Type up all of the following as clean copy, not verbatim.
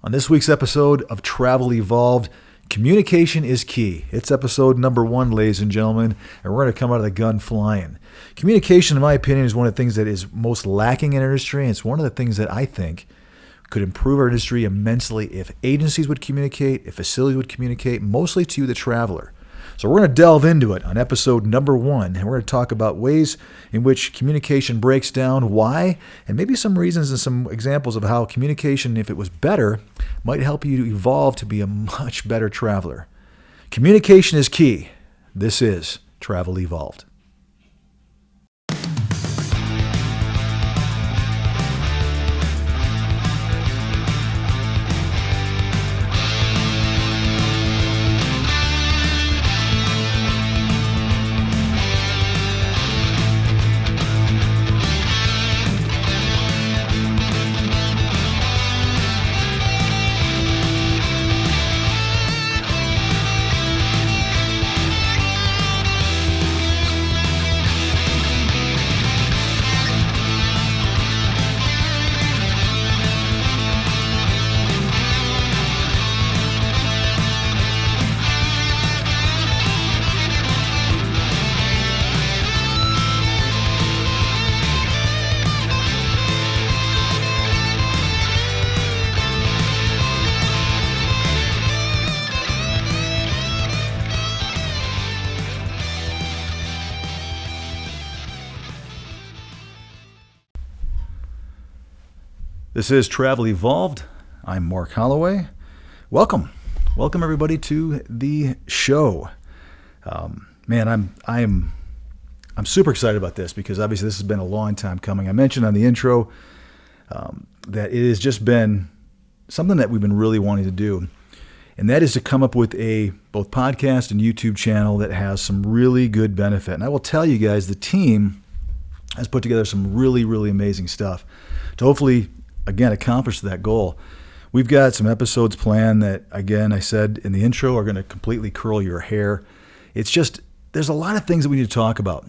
On this week's episode of Travel Evolved, communication is key. It's episode number 1, ladies and gentlemen, and we're going to come out of the gun flying. Communication, in my opinion, is one of the things that is most lacking in our industry, and it's one of the things that I think could improve our industry immensely if agencies would communicate, if facilities would communicate, mostly to the traveler. So we're going to delve into it on episode number 1, and we're going to talk about ways in which communication breaks down, why, and maybe some reasons and some examples of how communication, if it was better, might help you to evolve to be a much better traveler. Communication is key. This is Travel Evolved. This is Travel Evolved. I'm Mark Holloway. Welcome everybody to the show. I'm super excited about this because obviously this has been a long time coming. I mentioned on the intro that it has just been something that we've been really wanting to do, and that is to come up with a both podcast and YouTube channel that has some really good benefit. And I will tell you guys, the team has put together some really, really amazing stuff to hopefully again, accomplish that goal. We've got some episodes planned that, again, I said in the intro, are going to completely curl your hair. It's just, there's a lot of things that we need to talk about.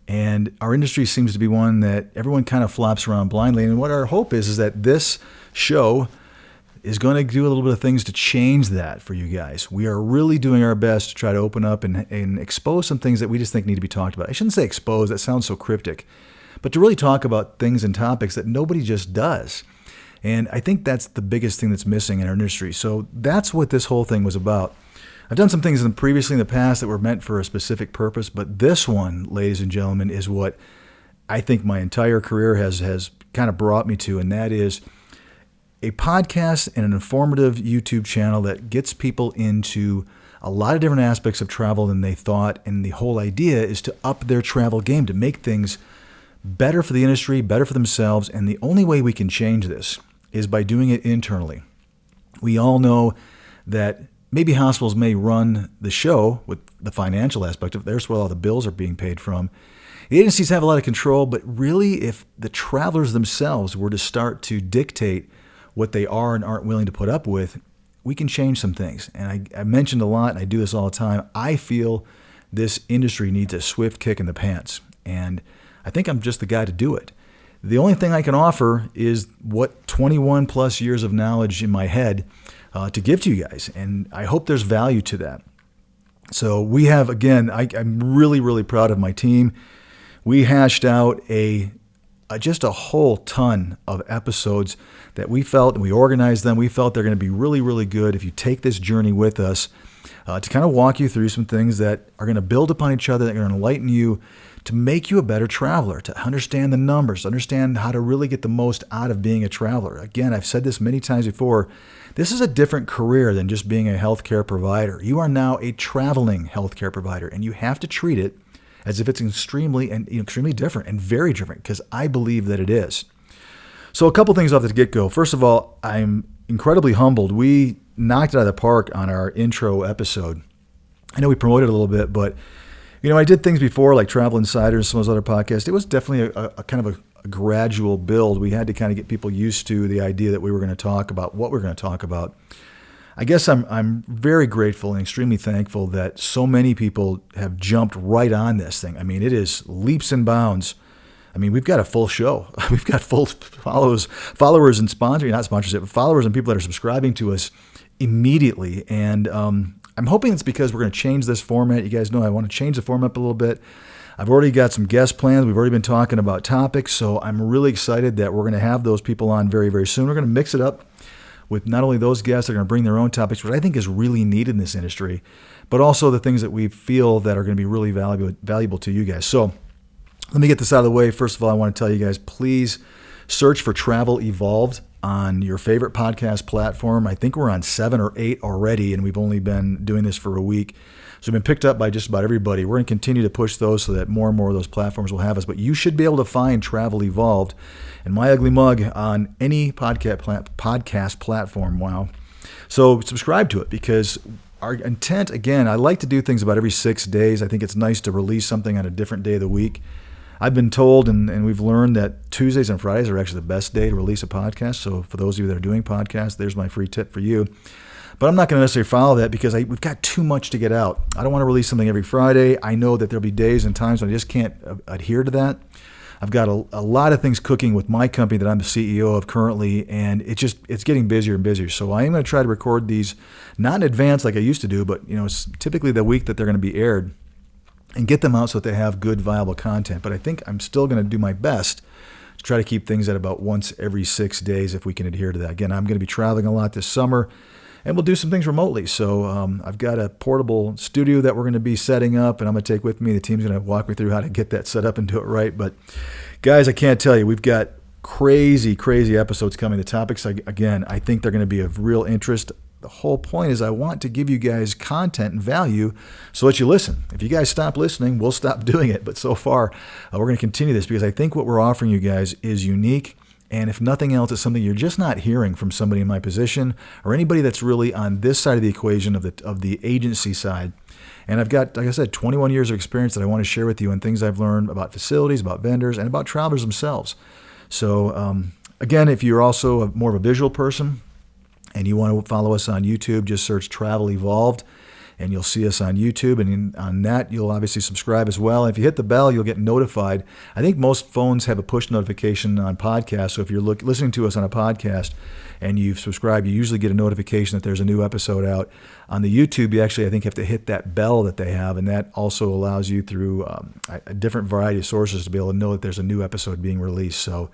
And our industry seems to be one that everyone kind of flops around blindly. And what our hope is that this show is going to do a little bit of things to change that for you guys. We are really doing our best to try to open up and expose some things that we just think need to be talked about. I shouldn't say expose, that sounds so cryptic, but to really talk about things and topics that nobody just does. And I think that's the biggest thing that's missing in our industry. So that's what this whole thing was about. I've done some things previously in the past that were meant for a specific purpose, but this one, ladies and gentlemen, is what I think my entire career has kind of brought me to, and that is a podcast and an informative YouTube channel that gets people into a lot of different aspects of travel than they thought, and the whole idea is to up their travel game, to make things better for the industry, better for themselves, and the only way we can change this is by doing it internally. We all know that maybe hospitals may run the show with the financial aspect of it. There's where all the bills are being paid from. The agencies have a lot of control, but really if the travelers themselves were to start to dictate what they are and aren't willing to put up with, we can change some things. And I mentioned a lot, and I do this all the time, I feel this industry needs a swift kick in the pants. And I think I'm just the guy to do it. The only thing I can offer is what 21 plus years of knowledge in my head to give to you guys. And I hope there's value to that. So we have, again, I'm really, really proud of my team. We hashed out just a whole ton of episodes that we felt, and we organized them. We felt they're going to be really, really good if you take this journey with us to kind of walk you through some things that are going to build upon each other, that are going to enlighten you, to make you a better traveler, to understand the numbers, to understand how to really get the most out of being a traveler. Again, I've said this many times before, this is a different career than just being a healthcare provider. You are now a traveling healthcare provider, and you have to treat it as if it's extremely different and very different, because I believe that it is. So a couple things off the get-go. First of all, I'm incredibly humbled. We knocked it out of the park on our intro episode. I know we promoted it a little bit, but I did things before like Travel Insiders, some of those other podcasts. It was definitely a kind of a gradual build. We had to kind of get people used to the idea that we were going to talk about what we're going to talk about. I guess I'm very grateful and extremely thankful that so many people have jumped right on this thing. I mean, it is leaps and bounds I mean, we've got a full show. We've got full followers and sponsors, not sponsorship, but followers and people that are subscribing to us immediately. And I'm hoping it's because we're going to change this format. You guys know I want to change the format up a little bit. I've already got some guest plans. We've already been talking about topics. So I'm really excited that we're going to have those people on very, very soon. We're going to mix it up with not only those guests that are going to bring their own topics, which I think is really needed in this industry, but also the things that we feel that are going to be really valuable to you guys. So let me get this out of the way. First of all, I want to tell you guys, please search for Travel Evolved on your favorite podcast platform. I think we're on 7 or 8 already, and we've only been doing this for a week. So we've been picked up by just about everybody. We're going to continue to push those so that more and more of those platforms will have us. But you should be able to find Travel Evolved and My Ugly Mug on any podcast platform. Wow. So subscribe to it, because our intent, again, I like to do things about every 6 days. I think it's nice to release something on a different day of the week. I've been told, and we've learned, that Tuesdays and Fridays are actually the best day to release a podcast. So for those of you that are doing podcasts, there's my free tip for you. But I'm not going to necessarily follow that, because we've got too much to get out. I don't want to release something every Friday. I know that there'll be days and times when I just can't adhere to that. I've got a lot of things cooking with my company that I'm the CEO of currently, and it's getting busier and busier. So I am going to try to record these, not in advance like I used to do, but it's typically the week that they're going to be aired, and get them out so that they have good, viable content. But I think I'm still going to do my best to try to keep things at about once every 6 days if we can adhere to that. Again, I'm going to be traveling a lot this summer, and we'll do some things remotely. So I've got a portable studio that we're going to be setting up, and I'm going to take with me. The team's going to walk me through how to get that set up and do it right. But guys, I can't tell you, we've got crazy, crazy episodes coming. The topics, again, I think they're going to be of real interest. The whole point is I want to give you guys content and value so that you listen. If you guys stop listening, we'll stop doing it. But so far, we're going to continue this, because I think what we're offering you guys is unique. And if nothing else, it's something you're just not hearing from somebody in my position or anybody that's really on this side of the equation of the agency side. And I've got, like I said, 21 years of experience that I want to share with you, and things I've learned about facilities, about vendors, and about travelers themselves. So again, if you're also more of a visual person, and you want to follow us on YouTube, just search Travel Evolved, and you'll see us on YouTube. And on that, you'll obviously subscribe as well. And if you hit the bell, you'll get notified. I think most phones have a push notification on podcasts. So if you're listening to us on a podcast and you've subscribed, you usually get a notification that there's a new episode out. On the YouTube, you actually, I think, have to hit that bell that they have, and that also allows you through a different variety of sources to be able to know that there's a new episode being released. So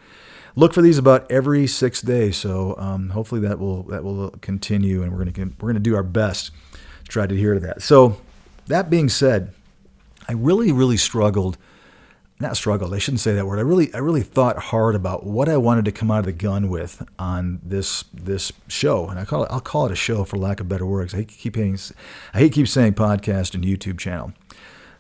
look for these about every 6 days. So hopefully that will continue, and we're going to do our best to try to adhere to that. So that being said, I really struggled. Not struggled, I shouldn't say that word. I really thought hard about what I wanted to come out of the gun with on this show, and I'll call it a show for lack of better words. I hate keep saying podcast and YouTube channel.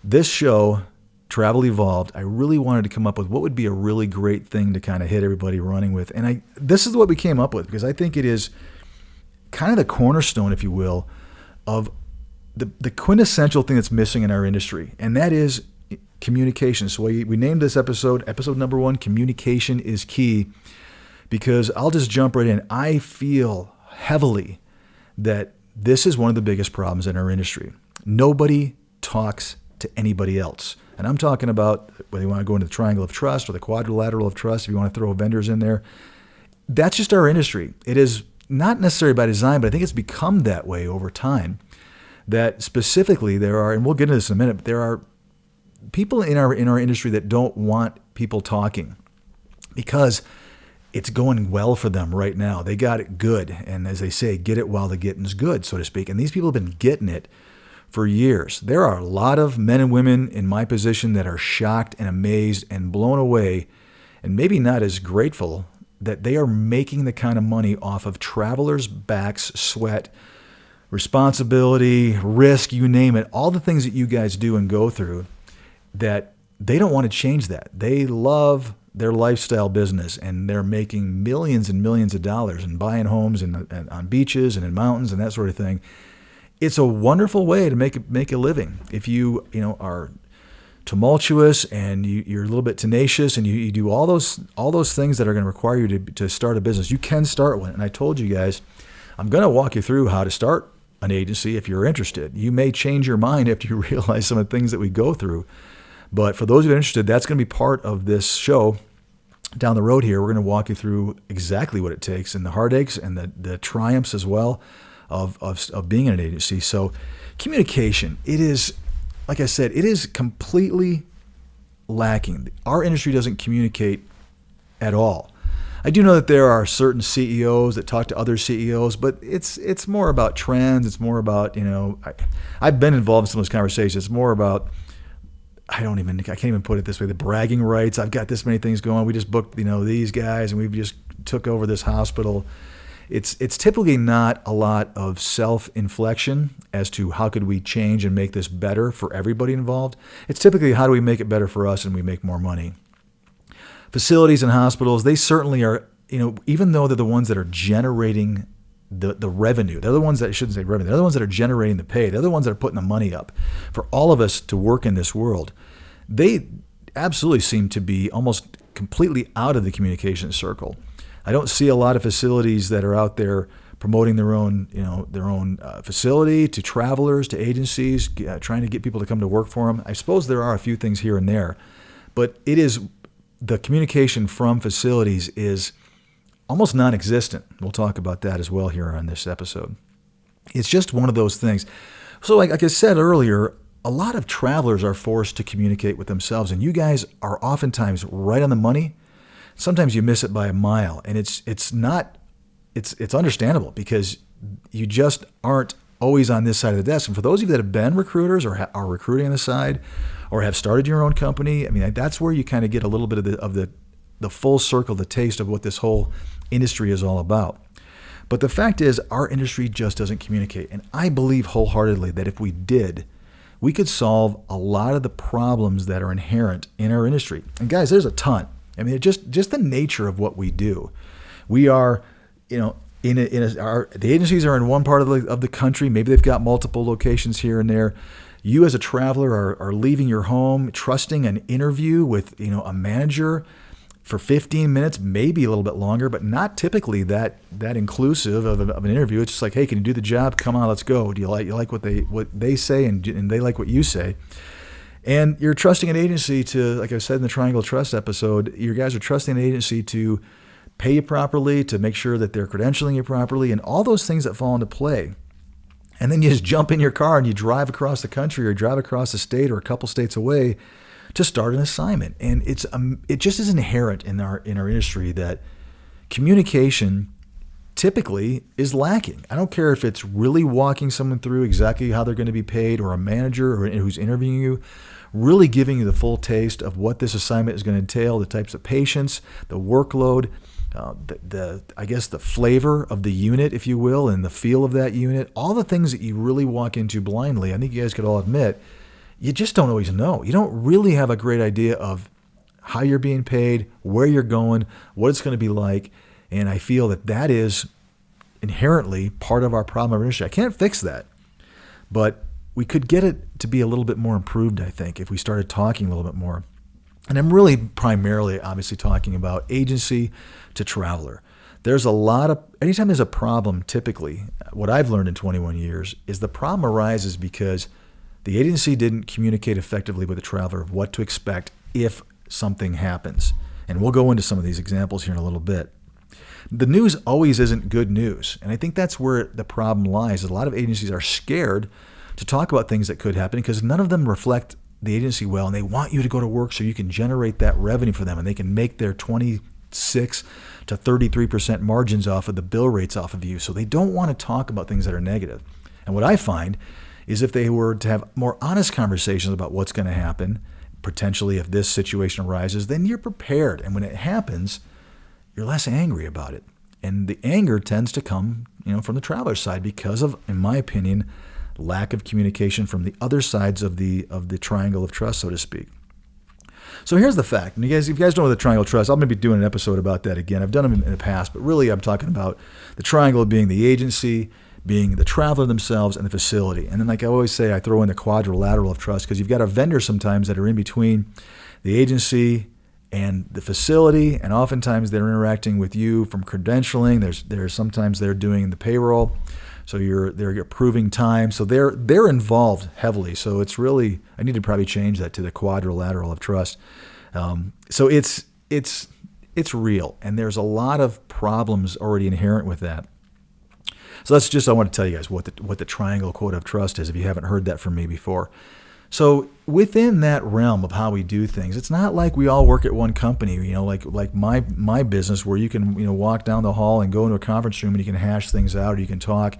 This show, Travel Evolved, I really wanted to come up with what would be a really great thing to kind of hit everybody running with. And this is what we came up with, because I think it is kind of the cornerstone, if you will, of the quintessential thing that's missing in our industry, and that is communication. So we named this episode number 1, Communication is Key, because I'll just jump right in. I feel heavily that this is one of the biggest problems in our industry. Nobody talks to anybody else. And I'm talking about whether you want to go into the triangle of trust or the quadrilateral of trust, if you want to throw vendors in there. That's just our industry. It is not necessarily by design, but I think it's become that way over time. That specifically there are, and we'll get into this in a minute, but there are people in our industry that don't want people talking because it's going well for them right now. They got it good. And as they say, get it while the getting's good, so to speak. And these people have been getting it for years. There are a lot of men and women in my position that are shocked and amazed and blown away, and maybe not as grateful that they are making the kind of money off of travelers' backs, sweat, responsibility, risk, you name it, all the things that you guys do and go through, that they don't want to change that. They love their lifestyle business, and they're making millions and millions of dollars and buying homes and on beaches and in mountains and that sort of thing. It's a wonderful way to make a living. If you are tumultuous and you're a little bit tenacious and you do all those things that are going to require you to start a business, you can start one. And I told you guys, I'm going to walk you through how to start an agency if you're interested. You may change your mind after you realize some of the things that we go through. But for those of you interested, that's going to be part of this show down the road here. We're going to walk you through exactly what it takes and the heartaches and the triumphs as well of being in an agency. So communication, it is, like I said, it is completely lacking. Our industry doesn't communicate at all. I do know that there are certain CEOs that talk to other CEOs, but it's more about trends. It's more about, I've been involved in some of those conversations. It's more about, I can't even put it this way, the bragging rights. I've got this many things going. We just booked, these guys, and we've just took over this hospital. It's typically not a lot of self-inflection as to how could we change and make this better for everybody involved. It's typically how do we make it better for us and we make more money. Facilities and hospitals, they certainly are, even though they're the ones that are generating the revenue, they're the ones that, I shouldn't say revenue, they're the ones that are generating the pay, they're the ones that are putting the money up for all of us to work in this world. They absolutely seem to be almost completely out of the communication circle. I don't see a lot of facilities that are out there promoting their own facility to travelers, to agencies, trying to get people to come to work for them. I suppose there are a few things here and there, but the communication from facilities is almost non-existent. We'll talk about that as well here on this episode. It's just one of those things. So like I said earlier, a lot of travelers are forced to communicate with themselves, and you guys are oftentimes right on the money. Sometimes you miss it by a mile, and it's understandable because you just aren't always on this side of the desk. And for those of you that have been recruiters or are recruiting on the side or have started your own company, that's where you kind of get a little bit of the full circle, the taste of what this whole industry is all about. But the fact is, our industry just doesn't communicate. And I believe wholeheartedly that if we did, we could solve a lot of the problems that are inherent in our industry. And guys, there's a ton. Just the nature of what we do. We are, the agencies are in one part of the country. Maybe they've got multiple locations here and there. You as a traveler are leaving your home, trusting an interview with, a manager for 15 minutes, maybe a little bit longer, but not typically that inclusive of an interview. It's just like, hey, can you do the job? Come on, let's go. Do you like what they say and they like what you say? And you're trusting an agency to, like I said in the Triangle Trust episode, you guys are trusting an agency to pay you properly, to make sure that they're credentialing you properly, and all those things that fall into play. And then you just jump in your car and you drive across the country or drive across the state or a couple states away to start an assignment. And it just is inherent in our industry that communication typically is lacking. I don't care if it's really walking someone through exactly how they're going to be paid, or a manager or who's interviewing you, really giving you the full taste of what this assignment is going to entail, the types of patients, the workload, the flavor of the unit, if you will, and the feel of that unit, all the things that you really walk into blindly. I think you guys could all admit, you just don't always know. You don't really have a great idea of how you're being paid, where you're going, what it's going to be like. And I feel that is inherently part of our problem of our industry. I can't fix that, but we could get it to be a little bit more improved, I think, if we started talking a little bit more. And I'm really primarily, obviously, talking about agency to traveler. There's anytime there's a problem, typically, what I've learned in 21 years is the problem arises because the agency didn't communicate effectively with the traveler of what to expect if something happens. And we'll go into some of these examples here in a little bit. The news always isn't good news. And I think that's where the problem lies. A lot of agencies are scared to talk about things that could happen because none of them reflect the agency well, and they want you to go to work so you can generate that revenue for them, and they can make their 26 to 33% margins off of the bill rates off of you. So they don't want to talk about things that are negative. And what I find is if they were to have more honest conversations about what's going to happen, potentially if this situation arises, then you're prepared. And when it happens, you're less angry about it. And the anger tends to come, from the traveler side because of, in my opinion, lack of communication from the other sides of the triangle of trust, so to speak. So here's the fact. And if you guys don't know the triangle of trust, I'm going to be doing an episode about that again. I've done them in the past, but really I'm talking about the triangle being the agency, being the traveler themselves, and the facility. And then, like I always say, I throw in the quadrilateral of trust because you've got a vendor sometimes that are in between the agency and the facility, and oftentimes they're interacting with you from credentialing. There's sometimes they're doing the payroll. So they're approving time. So they're involved heavily. So it's really, I need to probably change that to the quadrilateral of trust. So it's real, and there's a lot of problems already inherent with that. So that's just, I want to tell you guys what the triangle quota of trust is, if you haven't heard that from me before. So within that realm of how we do things, it's not like we all work at one company, like my business, where you can, walk down the hall and go into a conference room and you can hash things out, or you can talk.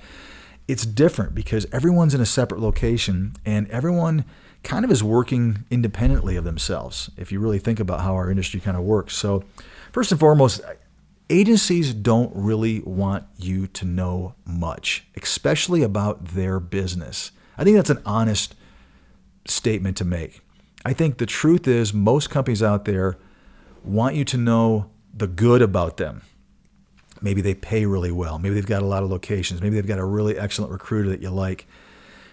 It's different because everyone's in a separate location and everyone kind of is working independently of themselves, if you really think about how our industry kind of works. So first and foremost, agencies don't really want you to know much, especially about their business. I think that's an honest statement to make. I think the truth is most companies out there want you to know the good about them. Maybe they pay really well. Maybe they've got a lot of locations. Maybe they've got a really excellent recruiter that you like.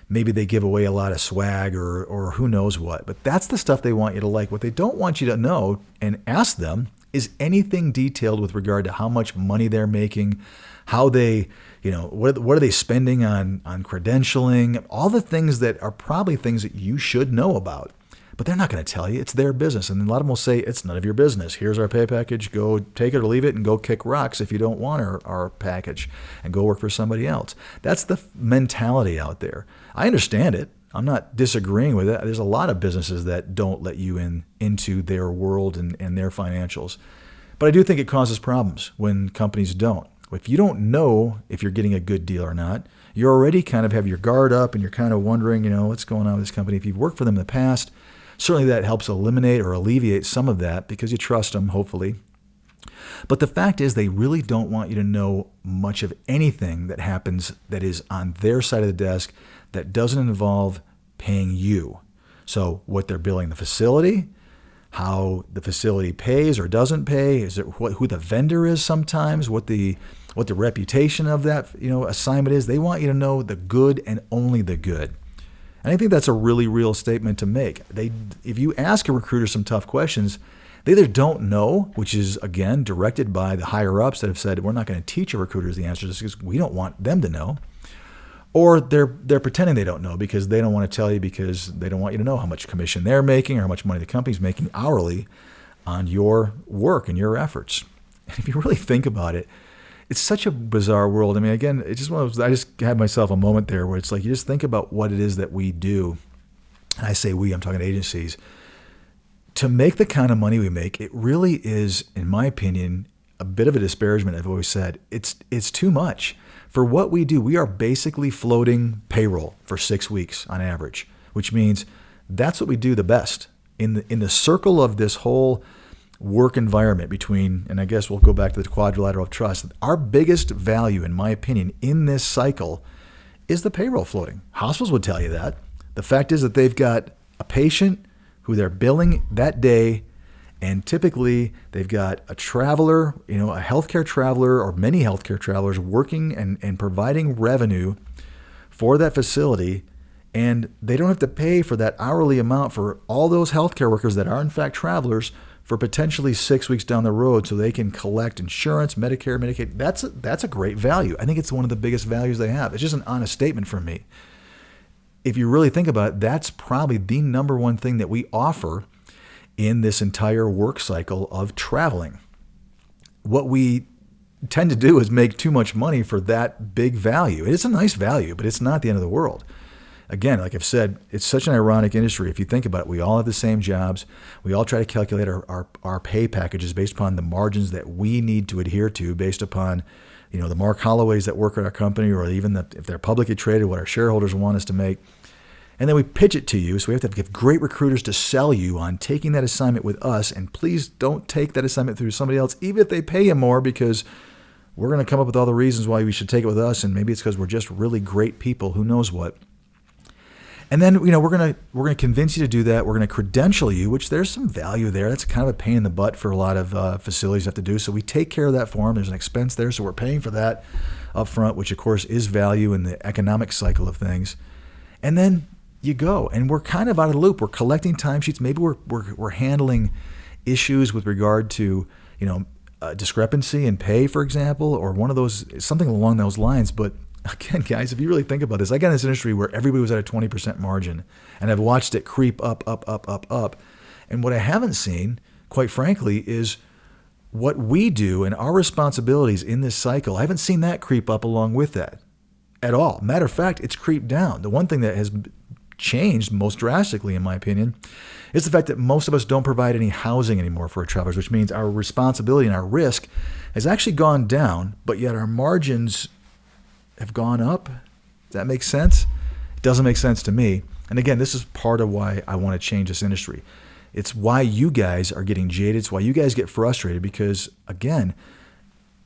Maybe they give away a lot of swag or who knows what. But that's the stuff they want you to like. What they don't want you to know and ask them is anything detailed with regard to how much money they're making, how they, what are they spending on credentialing, all the things that are probably things that you should know about. But they're not going to tell you. It's their business. And a lot of them will say, it's none of your business. Here's our pay package. Go take it or leave it and go kick rocks if you don't want our package and go work for somebody else. That's the mentality out there. I understand it. I'm not disagreeing with it. There's a lot of businesses that don't let you into their world and their financials. But I do think it causes problems when companies don't. If you don't know if you're getting a good deal or not, you already kind of have your guard up and you're kind of wondering, what's going on with this company. If you've worked for them in the past, certainly that helps eliminate or alleviate some of that because you trust them, hopefully. But the fact is they really don't want you to know much of anything that happens that is on their side of the desk that doesn't involve paying you. So what they're billing the facility, how the facility pays or doesn't pay, is it who the vendor is sometimes, what the reputation of that assignment is. They want you to know the good and only the good. And I think that's a really real statement to make. If you ask a recruiter some tough questions, they either don't know, which is, again, directed by the higher-ups that have said, we're not going to teach our recruiters the answers because we don't want them to know. Or they're pretending they don't know because they don't want to tell you because they don't want you to know how much commission they're making or how much money the company's making hourly on your work and your efforts. And if you really think about it, it's such a bizarre world. I mean, again, I just had myself a moment there where it's like you just think about what it is that we do. And I say we, I'm talking agencies. To make the kind of money we make, it really is, in my opinion, a bit of a disparagement. I've always said it's too much. For what we do, we are basically floating payroll for 6 weeks on average, which means that's what we do the best. In the circle of this whole work environment between, and I guess we'll go back to the quadrilateral of trust, our biggest value, in my opinion, in this cycle is the payroll floating. Hospitals would tell you that. The fact is that they've got a patient who they're billing that day, and typically they've got a traveler, a healthcare traveler or many healthcare travelers working and providing revenue for that facility, and they don't have to pay for that hourly amount for all those healthcare workers that are in fact travelers for potentially 6 weeks down the road so they can collect insurance, Medicare, Medicaid. That's a great value. I think it's one of the biggest values they have. It's just an honest statement from me. If you really think about it, that's probably the number one thing that we offer in this entire work cycle of traveling. What we tend to do is make too much money for that big value. It's a nice value, but it's not the end of the world. Again, like I've said, it's such an ironic industry. If you think about it, we all have the same jobs. We all try to calculate our pay packages based upon the margins that we need to adhere to based upon, the Mark Holloways that work at our company, or even if they're publicly traded, what our shareholders want us to make. And then we pitch it to you. So we have to give great recruiters to sell you on taking that assignment with us. And please don't take that assignment through somebody else, even if they pay you more, because we're going to come up with all the reasons why we should take it with us. And maybe it's because we're just really great people. Who knows what? And then, we're going to convince you to do that. We're going to credential you, which there's some value there. That's kind of a pain in the butt for a lot of facilities have to do. So we take care of that for them. There's an expense there. So we're paying for that up front, which of course is value in the economic cycle of things. And then you go, and we're kind of out of the loop. We're collecting timesheets. Maybe we're handling issues with regard to, discrepancy in pay, for example, or one of those, something along those lines. But again, guys, if you really think about this, I got in this industry where everybody was at a 20% margin, and I've watched it creep up, up, up, up, up. And what I haven't seen, quite frankly, is what we do and our responsibilities in this cycle. I haven't seen that creep up along with that at all. Matter of fact, it's creeped down. The one thing that has changed most drastically, in my opinion, is the fact that most of us don't provide any housing anymore for our travelers, which means our responsibility and our risk has actually gone down, but yet our margins have gone up. Does that make sense? It doesn't make sense to me. And again, this is part of why I want to change this industry. It's why you guys are getting jaded. It's why you guys get frustrated because, again,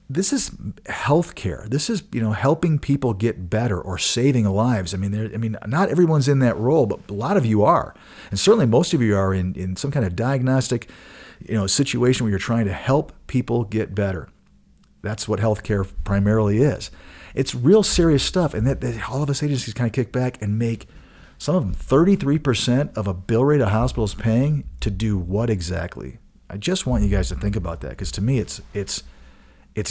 this is healthcare. This is, helping people get better or saving lives. I mean, not everyone's in that role, but a lot of you are. And certainly most of you are in some kind of diagnostic, situation where you're trying to help people get better. That's what healthcare primarily is. It's real serious stuff. And that all of us agencies kind of kick back and make some of them 33% of a bill rate a hospital is paying to do what exactly? I just want you guys to think about that because to me it's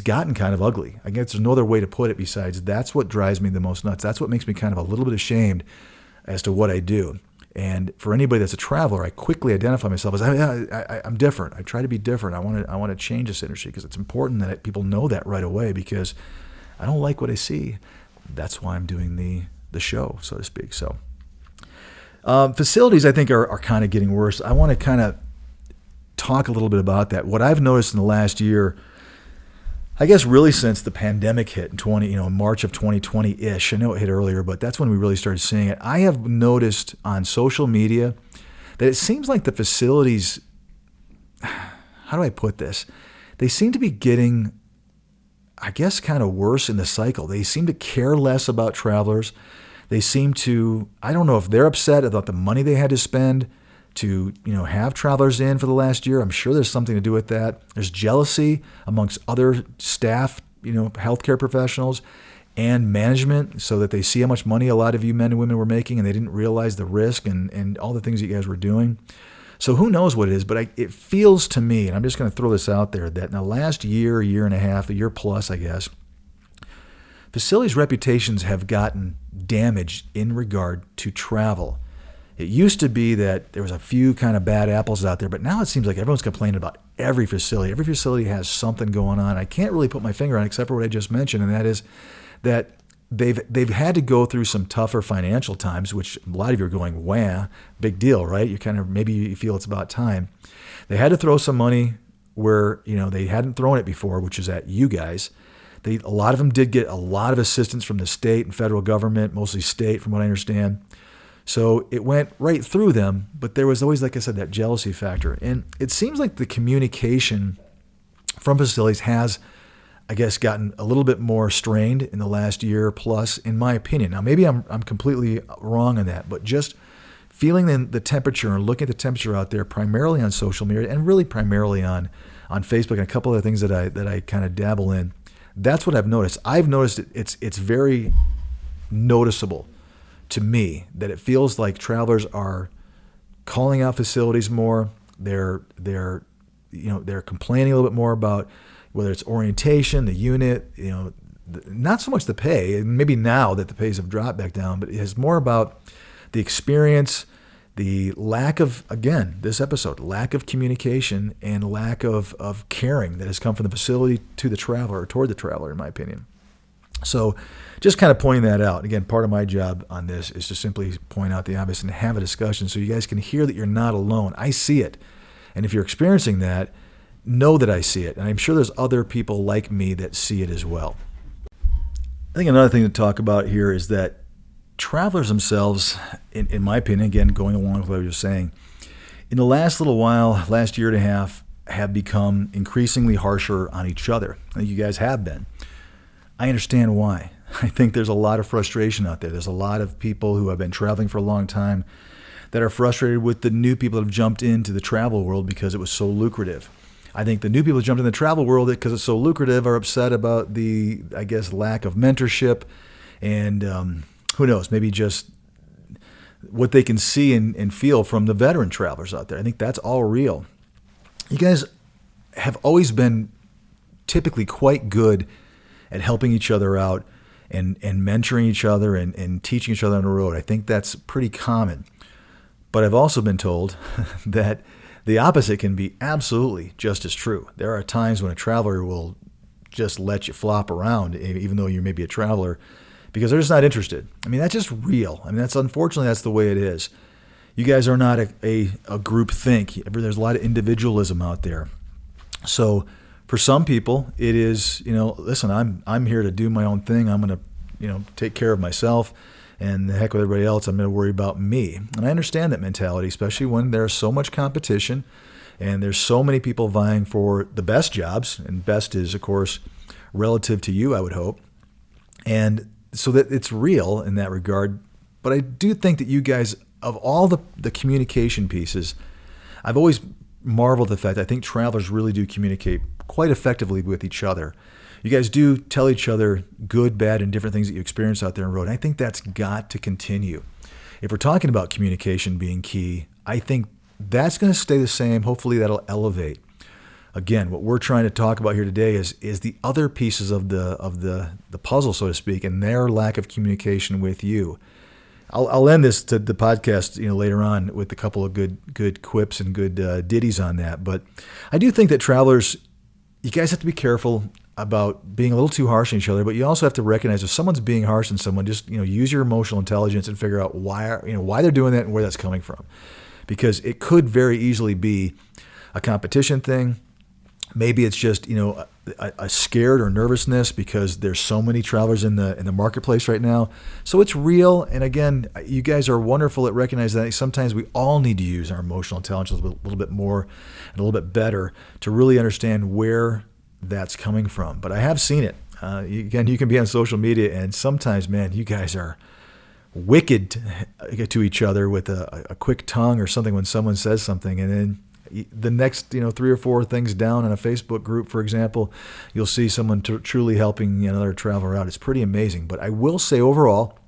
gotten kind of ugly. I guess there's no other way to put it besides that's what drives me the most nuts. That's what makes me kind of a little bit ashamed as to what I do. And for anybody that's a traveler, I quickly identify myself as I'm different. I try to be different. I want to change this industry because it's important that people know that right away because I don't like what I see. That's why I'm doing the show, so to speak. So facilities, I think, are kind of getting worse. I want to kind of talk a little bit about that. What I've noticed in the last year, I guess really since the pandemic hit in March of 2020-ish. I know it hit earlier, but that's when we really started seeing it. I have noticed on social media that it seems like the facilities, how do I put this? They seem to be getting, I guess, kind of worse in the cycle. They seem to care less about travelers. They seem to, I don't know if they're upset about the money they had to spend to, have travelers in for the last year. I'm sure there's something to do with that. There's jealousy amongst other staff, healthcare professionals and management so that they see how much money a lot of you men and women were making and they didn't realize the risk and all the things that you guys were doing. So who knows what it is, but it feels to me, and I'm just going to throw this out there, that in the last year and a half, a year plus, I guess, facilities' reputations have gotten damaged in regard to travel. It used to be that there was a few kind of bad apples out there, but now it seems like everyone's complaining about every facility. Every facility has something going on. I can't really put my finger on it except for what I just mentioned, and that is that they've had to go through some tougher financial times, which a lot of you are going, wah, big deal, right? You kind of, maybe you feel it's about time. They had to throw some money where, they hadn't thrown it before, which is at you guys. A lot of them did get a lot of assistance from the state and federal government, mostly state from what I understand. So it went right through them, but there was always, like I said, that jealousy factor. And it seems like the communication from facilities has, I guess, gotten a little bit more strained in the last year plus, in my opinion. Now, maybe I'm completely wrong on that, but just feeling the temperature and looking at the temperature out there, primarily on social media and really primarily on Facebook and a couple other things that I kind of dabble in, that's what I've noticed. I've noticed it's very noticeable to me that it feels like travelers are calling out facilities more. They're complaining a little bit more about whether it's orientation, the unit, not so much the pay. And maybe now that the pays have dropped back down, but it's more about the experience, the lack of, again, this episode, lack of communication and lack of caring that has come from the facility to the traveler or toward the traveler, in my opinion. So just kind of pointing that out. Again, part of my job on this is to simply point out the obvious and have a discussion so you guys can hear that you're not alone. I see it. And if you're experiencing that, know that I see it. And I'm sure there's other people like me that see it as well. I think another thing to talk about here is that travelers themselves, in my opinion, again, going along with what I was saying, in the last little while, last year and a half, have become increasingly harsher on each other. I think you guys have been. I understand why. I think there's a lot of frustration out there. There's a lot of people who have been traveling for a long time that are frustrated with the new people that have jumped into the travel world because it was so lucrative. I think the new people who jumped in the travel world because it's so lucrative are upset about the, I guess, lack of mentorship and who knows, maybe just what they can see and feel from the veteran travelers out there. I think that's all real. You guys have always been typically quite good at helping each other out and mentoring each other and teaching each other on the road. I think that's pretty common. But I've also been told that the opposite can be absolutely just as true. There are times when a traveler will just let you flop around, even though you may be a traveler, because they're just not interested. I mean, that's just real. I mean, unfortunately, that's the way it is. You guys are not a group think. There's a lot of individualism out there. So for some people, it is, listen, I'm here to do my own thing. I'm going to, take care of myself, and the heck with everybody else. I'm going to worry about me. And I understand that mentality, especially when there's so much competition and there's so many people vying for the best jobs. And best is, of course, relative to you, I would hope. And so that it's real in that regard. But I do think that you guys, of all the communication pieces, I've always marveled at the fact I think travelers really do communicate quite effectively with each other. You guys do tell each other good, bad, and different things that you experience out there on the road. And I think that's got to continue. If we're talking about communication being key, I think that's going to stay the same. Hopefully that'll elevate. Again, what we're trying to talk about here today is the other pieces of the puzzle, so to speak, and their lack of communication with you. I'll end the podcast later on with a couple of good quips and good ditties on that. But I do think that travelers, you guys have to be careful about being a little too harsh on each other. But you also have to recognize if someone's being harsh on someone, just use your emotional intelligence and figure out why they're doing that and where that's coming from, because it could very easily be a competition thing. Maybe it's just a scared or nervousness because there's so many travelers in the marketplace right now. So it's real. And again, you guys are wonderful at recognizing that sometimes we all need to use our emotional intelligence a little bit more and a little bit better to really understand where that's coming from. But I have seen it. Again, you can be on social media, and sometimes, man, you guys are wicked to each other with a quick tongue or something when someone says something, and then the next 3 or 4 things down in a Facebook group, for example, you'll see someone truly helping another traveler out. It's pretty amazing. But I will say overall,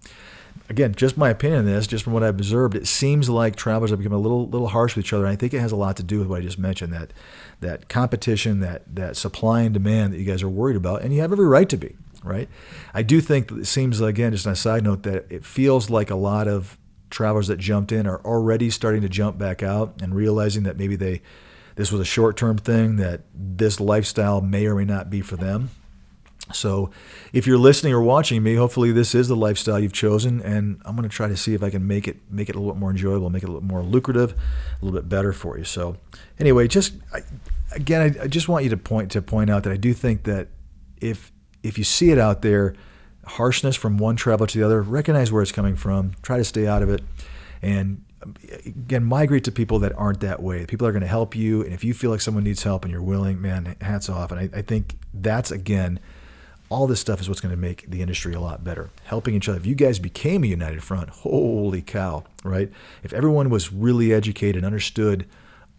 again, just my opinion on this, just from what I've observed, it seems like travelers have become a little harsh with each other. And I think it has a lot to do with what I just mentioned, that competition, that supply and demand that you guys are worried about, and you have every right to be, right? I do think that it seems, again, just on a side note, that it feels like a lot of travelers that jumped in are already starting to jump back out and realizing that maybe this was a short-term thing, that this lifestyle may or may not be for them. So if you're listening or watching me, hopefully this is the lifestyle you've chosen, and I'm going to try to see if I can make it a little bit more enjoyable, make it a little more lucrative, a little bit better for you. So anyway, I just want you to point out that I do think that if you see it out there, harshness from one traveler to the other, recognize where it's coming from, try to stay out of it, and again, migrate to people that aren't that way. People are going to help you, and if you feel like someone needs help and you're willing, man, hats off. And I think that's, again, all this stuff is what's going to make the industry a lot better. Helping each other. If you guys became a united front, holy cow, right? If everyone was really educated and understood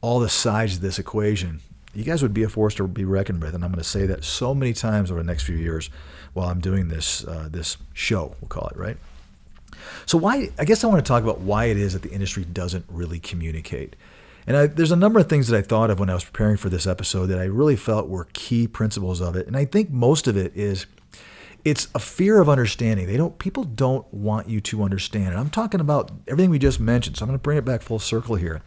all the sides of this equation, you guys would be a force to be reckoned with. And I'm going to say that so many times over the next few years while I'm doing this show, we'll call it, right? So I guess I want to talk about why it is that the industry doesn't really communicate. And there's a number of things that I thought of when I was preparing for this episode that I really felt were key principles of it. And I think most of it is, it's a fear of understanding. People don't want you to understand. And I'm talking about everything we just mentioned. So I'm going to bring it back full circle here.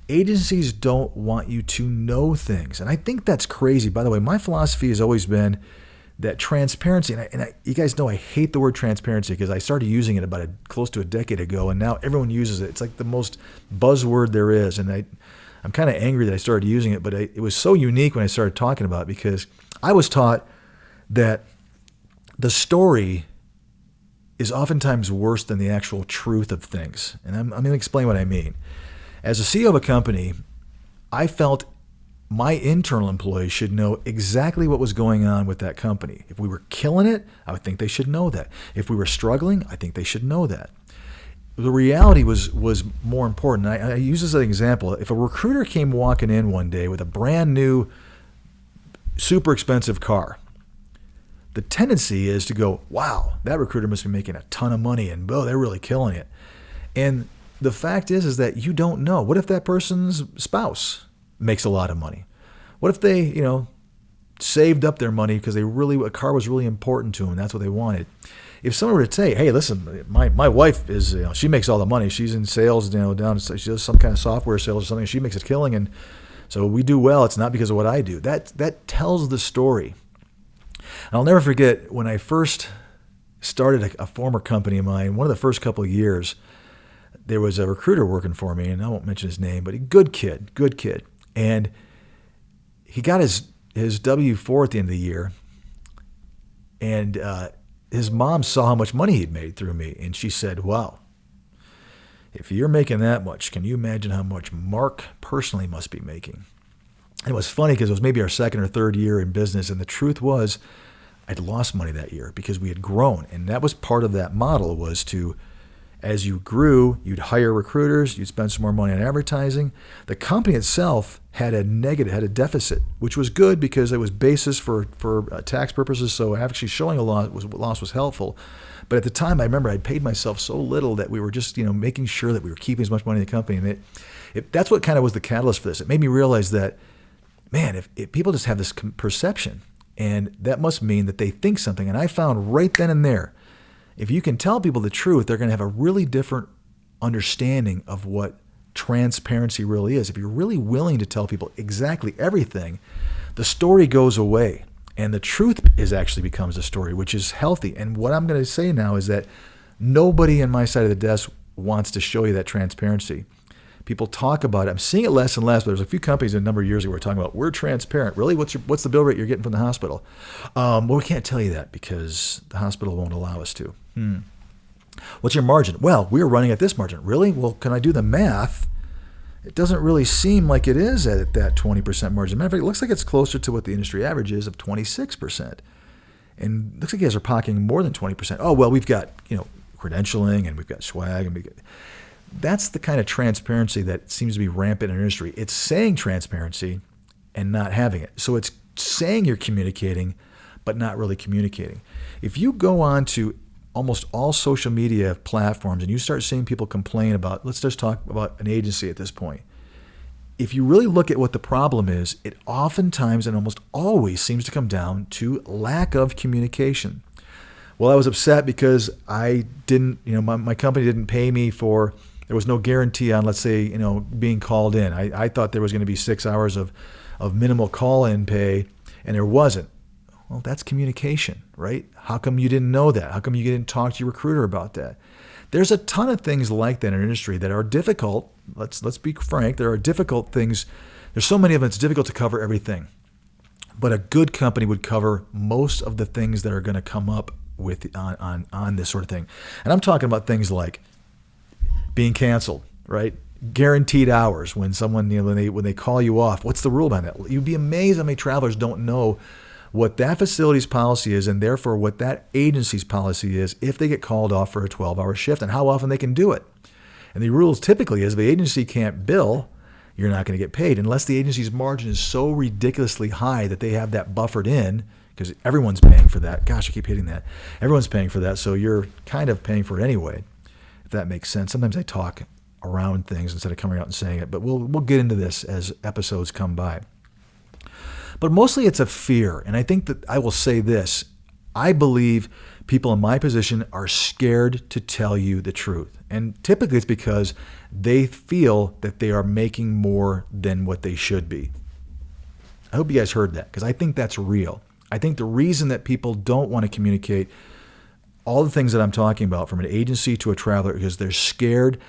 Agencies don't want you to know things. And I think that's crazy. By the way, my philosophy has always been that transparency, you guys know I hate the word transparency because I started using it about close to a decade ago, and now everyone uses it. It's like the most buzzword there is, and I'm kind of angry that I started using it, but it was so unique when I started talking about it because I was taught that the story is oftentimes worse than the actual truth of things. And I'm going to explain what I mean. As a CEO of a company, I felt my internal employees should know exactly what was going on with that company. If we were killing it, I would think they should know that. If we were struggling, I think they should know that. The reality was more important. I use this as an example. If a recruiter came walking in one day with a brand new, super expensive car, the tendency is to go, wow, that recruiter must be making a ton of money, and they're really killing it. And the fact is that you don't know. What if that person's spouse makes a lot of money? What if they, saved up their money because a car was really important to them. That's what they wanted. If someone were to say, hey, listen, my wife is, she makes all the money. She's in sales, she does some kind of software sales or something. She makes a killing. And so we do well. It's not because of what I do. That tells the story. And I'll never forget when I first started a former company of mine, one of the first couple of years, there was a recruiter working for me, and I won't mention his name, but a good kid. And he got his W-4 at the end of the year, and his mom saw how much money he'd made through me, and she said, wow, if you're making that much, can you imagine how much Mark personally must be making? And it was funny because it was maybe our second or third year in business, and the truth was I'd lost money that year because we had grown, and that was part of that model was to, as you grew, you'd hire recruiters, you'd spend some more money on advertising. The company itself had a deficit, which was good because it was basis for tax purposes, so actually showing a loss was helpful. But at the time, I remember I'd paid myself so little that we were just making sure that we were keeping as much money in the company. And that's what kind of was the catalyst for this. It made me realize that, man, if people just have this perception, and that must mean that they think something. And I found right then and there, if you can tell people the truth, they're going to have a really different understanding of what transparency really is. If you're really willing to tell people exactly everything, the story goes away and the truth actually becomes a story, which is healthy. And what I'm going to say now is that nobody on my side of the desk wants to show you that transparency. People talk about it. I'm seeing it less and less, but there's a few companies a number of years ago were talking about, we're transparent. Really? What's the bill rate you're getting from the hospital? Well, we can't tell you that because the hospital won't allow us to. What's your margin? Well, we're running at this margin. Really? Well, can I do the math? It doesn't really seem like it is at that 20% margin. Matter of fact, it looks like it's closer to what the industry average is of 26%. And it looks like you guys are pocketing more than 20%. Oh, well, we've got, credentialing and we've got swag and that's the kind of transparency that seems to be rampant in our industry. It's saying transparency and not having it. So it's saying you're communicating, but not really communicating. If you go on to almost all social media platforms and you start seeing people complain about, let's just talk about an agency at this point. If you really look at what the problem is, it oftentimes and almost always seems to come down to lack of communication. Well, I was upset because I didn't, my company didn't pay me for, there was no guarantee on, let's say, being called in. I thought there was going to be 6 hours of minimal call-in pay, and there wasn't. Well, that's communication, right? How come you didn't know that? How come you didn't talk to your recruiter about that? There's a ton of things like that in our industry that are difficult. Let's be frank. There are difficult things. There's so many of them, it's difficult to cover everything. But a good company would cover most of the things that are going to come up with on this sort of thing. And I'm talking about things like being canceled, right? Guaranteed hours when someone, when they call you off. What's the rule behind that? You'd be amazed how many travelers don't know what that facility's policy is and therefore what that agency's policy is if they get called off for a 12-hour shift and how often they can do it. And the rules typically is if the agency can't bill, you're not going to get paid unless the agency's margin is so ridiculously high that they have that buffered in because everyone's paying for that. Gosh, I keep hitting that. Everyone's paying for that, so you're kind of paying for it anyway. If that makes sense. Sometimes I talk around things instead of coming out and saying it, but we'll get into this as episodes come by. But mostly it's a fear, and I think that I will say this. I believe people in my position are scared to tell you the truth, and typically it's because they feel that they are making more than what they should be. I hope you guys heard that because I think that's real. I think the reason that people don't want to communicate all the things that I'm talking about from an agency to a traveler because they're scared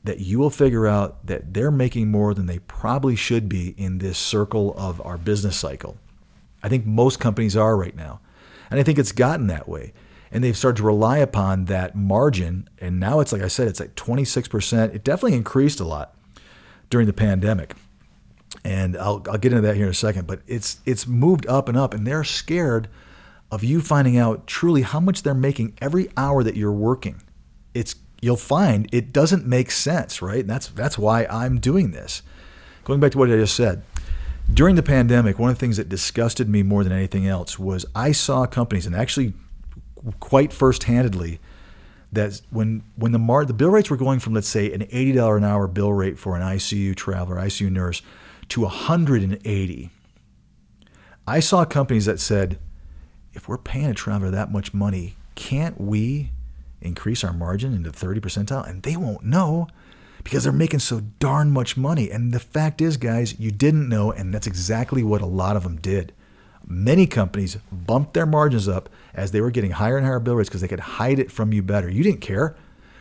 that you will figure out that they're making more than they probably should be in this circle of our business cycle. I think most companies are right now. And I think it's gotten that way. And they've started to rely upon that margin. And now it's like I said, it's like 26%. It definitely increased a lot during the pandemic. And I'll get into that here in a second. But it's moved up and up. And they're scared of you finding out truly how much they're making every hour that you're working. You'll find it doesn't make sense, right? And that's why I'm doing this. Going back to what I just said, during the pandemic, one of the things that disgusted me more than anything else was I saw companies, and actually quite first-handedly, that when the bill rates were going from, let's say, an $80 an hour bill rate for an ICU traveler, ICU nurse, to $180, I saw companies that said, if we're paying a traveler that much money, can't we increase our margin into 30 percentile? And they won't know because they're making so darn much money. And the fact is, guys, you didn't know, and that's exactly what a lot of them did. Many companies bumped their margins up as they were getting higher and higher bill rates because they could hide it from you better. You didn't care.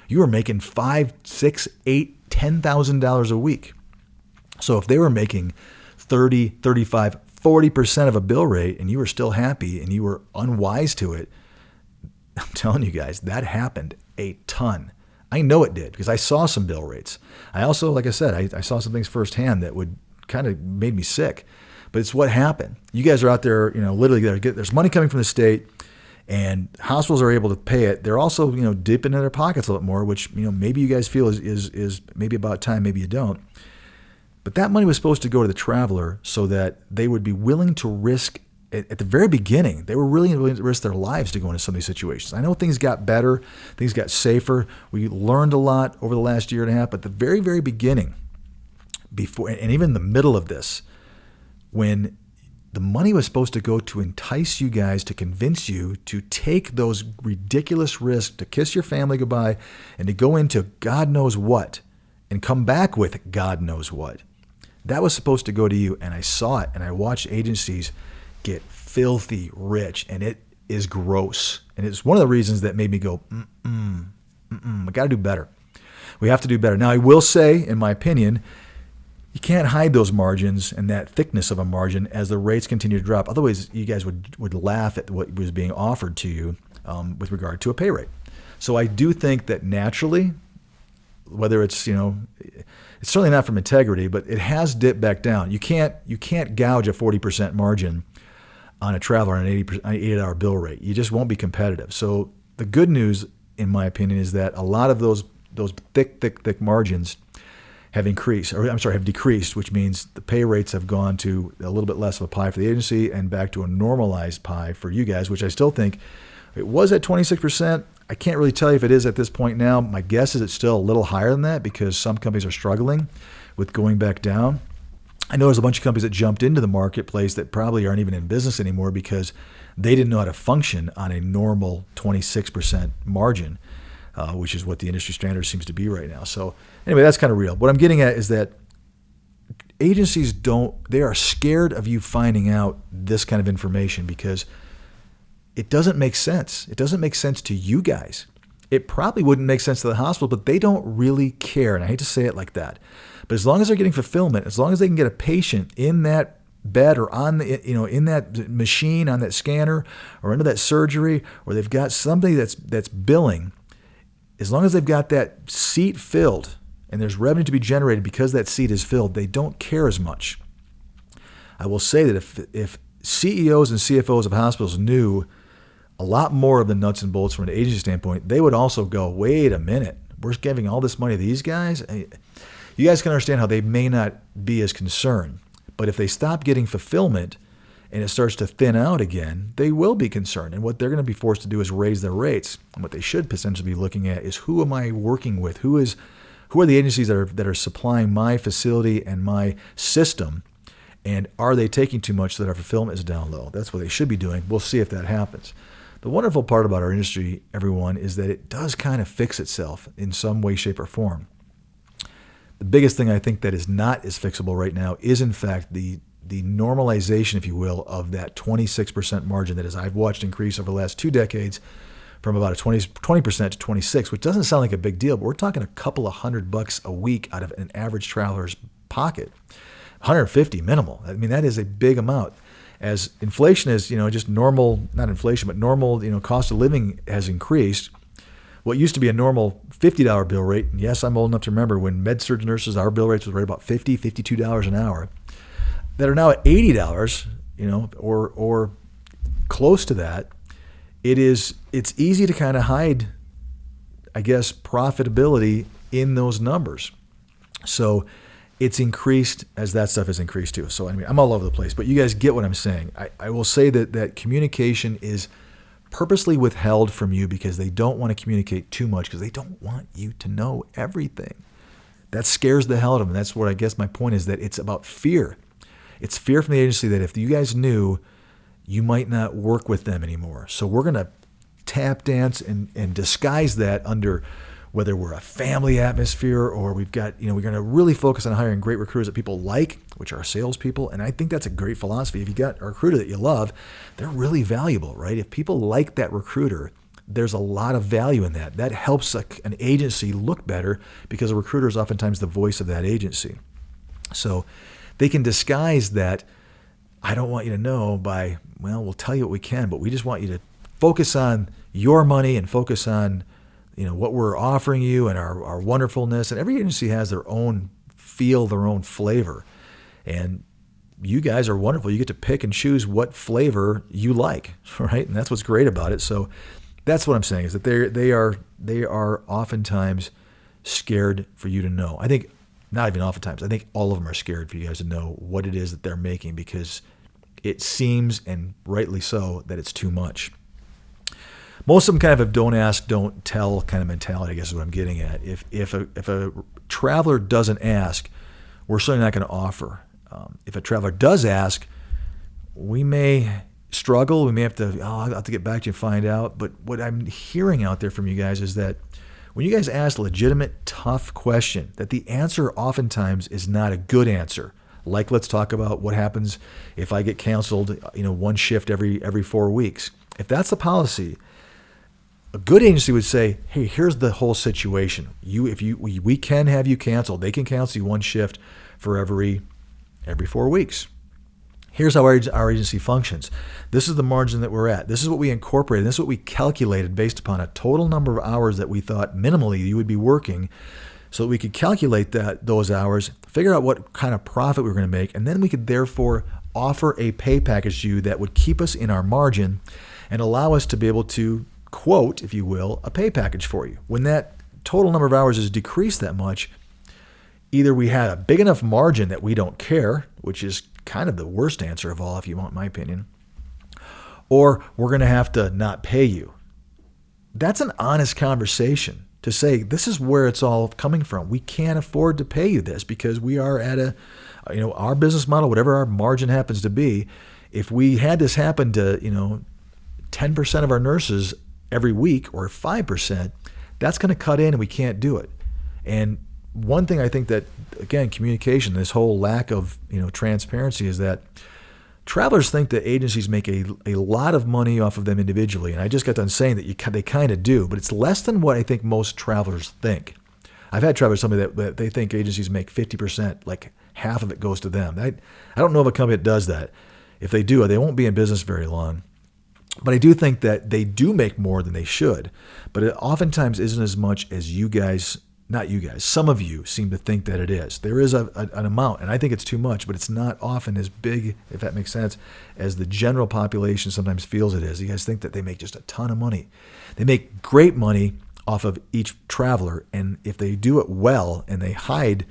You were making $5, $6, $8, $10,000 a week. So if they were making 30, 35, 40% of a bill rate and you were still happy and you were unwise to it, I'm telling you guys, that happened a ton. I know it did because I saw some bill rates. I also, like I said, I saw some things firsthand that would kind of made me sick. But it's what happened. You guys are out there, literally there's money coming from the state and hospitals are able to pay it. They're also, dipping in their pockets a little bit more, which, maybe you guys feel is maybe about time, maybe you don't. But that money was supposed to go to the traveler so that they would be willing to risk, at the very beginning, they were really willing to risk their lives to go into some of these situations. I know things got better, things got safer. We learned a lot over the last year and a half, but the very, very beginning, before and even the middle of this, when the money was supposed to go to entice you guys, to convince you to take those ridiculous risks, to kiss your family goodbye, and to go into God knows what, and come back with God knows what. That was supposed to go to you, and I saw it, and I watched agencies get filthy rich, and it is gross. And it's one of the reasons that made me go, we got to do better. We have to do better. Now, I will say, in my opinion, you can't hide those margins and that thickness of a margin as the rates continue to drop. Otherwise, you guys would laugh at what was being offered to you with regard to a pay rate. So I do think that naturally, whether it's, it's certainly not from integrity, but it has dipped back down. You can't gouge a 40% margin on a traveler on an 8-hour bill rate. You just won't be competitive. So the good news, in my opinion, is that a lot of those thick margins have decreased, which means the pay rates have gone to a little bit less of a pie for the agency and back to a normalized pie for you guys, which I still think it was at 26%. I can't really tell you if it is at this point now. My guess is it's still a little higher than that because some companies are struggling with going back down. I know there's a bunch of companies that jumped into the marketplace that probably aren't even in business anymore because they didn't know how to function on a normal 26% margin, which is what the industry standard seems to be right now. So anyway, that's kind of real. What I'm getting at is that agencies they are scared of you finding out this kind of information because it doesn't make sense. It doesn't make sense to you guys. It probably wouldn't make sense to the hospital, but they don't really care. And I hate to say it like that. But as long as they're getting fulfillment, as long as they can get a patient in that bed or on the, in that machine, on that scanner or into that surgery, or they've got somebody that's billing, as long as they've got that seat filled and there's revenue to be generated because that seat is filled, they don't care as much. I will say that if CEOs and CFOs of hospitals knew a lot more of the nuts and bolts from an agency standpoint, they would also go, wait a minute, we're giving all this money to these guys? You guys can understand how they may not be as concerned, but if they stop getting fulfillment and it starts to thin out again, they will be concerned. And what they're going to be forced to do is raise their rates. And what they should potentially be looking at is, who am I working with? Who are the agencies that are supplying my facility and my system? And are they taking too much so that our fulfillment is down low? That's what they should be doing. We'll see if that happens. The wonderful part about our industry, everyone, is that it does kind of fix itself in some way, shape, or form. The biggest thing I think that is not as fixable right now is, in fact, the normalization, if you will, of that 26% margin that, as I've watched increase over the last 2 decades from about a 20% to 26, which doesn't sound like a big deal, but we're talking a couple of $100 a week out of an average traveler's pocket. 150 minimal. I mean, that is a big amount. As inflation is, just normal, not inflation, but normal, cost of living has increased. What used to be a normal $50 bill rate, and yes, I'm old enough to remember when med-surg nurses, our bill rates was right about $50, $52 an hour, that are now at $80, or close to that. It's easy to kind of hide, I guess, profitability in those numbers. So it's increased as that stuff has increased too. So anyway, I'm all over the place, but you guys get what I'm saying. I will say that communication is purposely withheld from you because they don't want to communicate too much because they don't want you to know everything. That scares the hell out of them. That's what I guess my point is, that it's about fear. It's fear from the agency that if you guys knew you might not work with them anymore. So we're going to tap dance and disguise that under whether we're a family atmosphere or we've got, we're going to really focus on hiring great recruiters that people like, which are salespeople. And I think that's a great philosophy. If you got a recruiter that you love, they're really valuable, right? If people like that recruiter, there's a lot of value in that. That helps an agency look better because a recruiter is oftentimes the voice of that agency. So they can disguise that, I don't want you to know by, we'll tell you what we can, but we just want you to focus on your money and focus on what we're offering you and our wonderfulness. And every agency has their own feel, their own flavor. And you guys are wonderful. You get to pick and choose what flavor you like, right? And that's what's great about it. So that's what I'm saying is that they are oftentimes scared for you to know. I think not even oftentimes. I think all of them are scared for you guys to know what it is that they're making because it seems, and rightly so, that it's too much. Most of them kind of have don't ask, don't tell kind of mentality, I guess is what I'm getting at. If a traveler doesn't ask, we're certainly not going to offer. If a traveler does ask, we may struggle. We may have to, I'll have to get back to you and find out. But what I'm hearing out there from you guys is that when you guys ask a legitimate, tough question, that the answer oftentimes is not a good answer. Like, let's talk about what happens if I get canceled, one shift every 4 weeks. If that's the policy, a good agency would say, hey, here's the whole situation. We can have you canceled. They can cancel you one shift for every 4 weeks. Here's how our agency functions. This is the margin that we're at. This is what we incorporated. This is what we calculated based upon a total number of hours that we thought minimally you would be working so that we could calculate those hours, figure out what kind of profit we were going to make, and then we could therefore offer a pay package to you that would keep us in our margin and allow us to be able to quote, if you will, a pay package for you. When that total number of hours is decreased that much, either we had a big enough margin that we don't care, which is kind of the worst answer of all, if you want my opinion, or we're going to have to not pay you. That's an honest conversation to say, this is where it's all coming from. We can't afford to pay you this because we are at our business model, whatever our margin happens to be. If we had this happen to, 10% of our nurses every week or 5%, that's going to cut in and we can't do it. And one thing I think that, again, communication, this whole lack of transparency is that travelers think that agencies make a lot of money off of them individually. And I just got done saying that they kind of do, but it's less than what I think most travelers think. I've had travelers tell me that they think agencies make 50%, like half of it goes to them. I don't know of a company that does that. If they do, they won't be in business very long. But I do think that they do make more than they should. But it oftentimes isn't as much as you guys, not you guys, some of you seem to think that it is. There is an amount, and I think it's too much, but it's not often as big, if that makes sense, as the general population sometimes feels it is. You guys think that they make just a ton of money. They make great money off of each traveler, and if they do it well and they hide,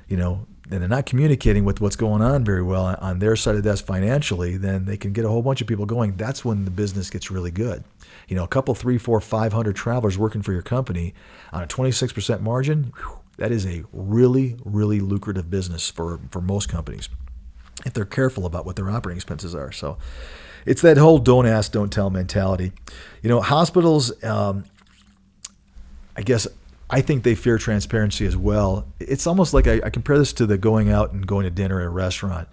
and they're not communicating with what's going on very well on their side of the desk financially, then they can get a whole bunch of people going. That's when the business gets really good. A couple, 3, 4, 500 travelers working for your company on a 26% margin, that is a really, really lucrative business for most companies if they're careful about what their operating expenses are. So it's that whole don't ask, don't tell mentality. Hospitals, I think they fear transparency as well. It's almost like I compare this to the going out and going to dinner at a restaurant.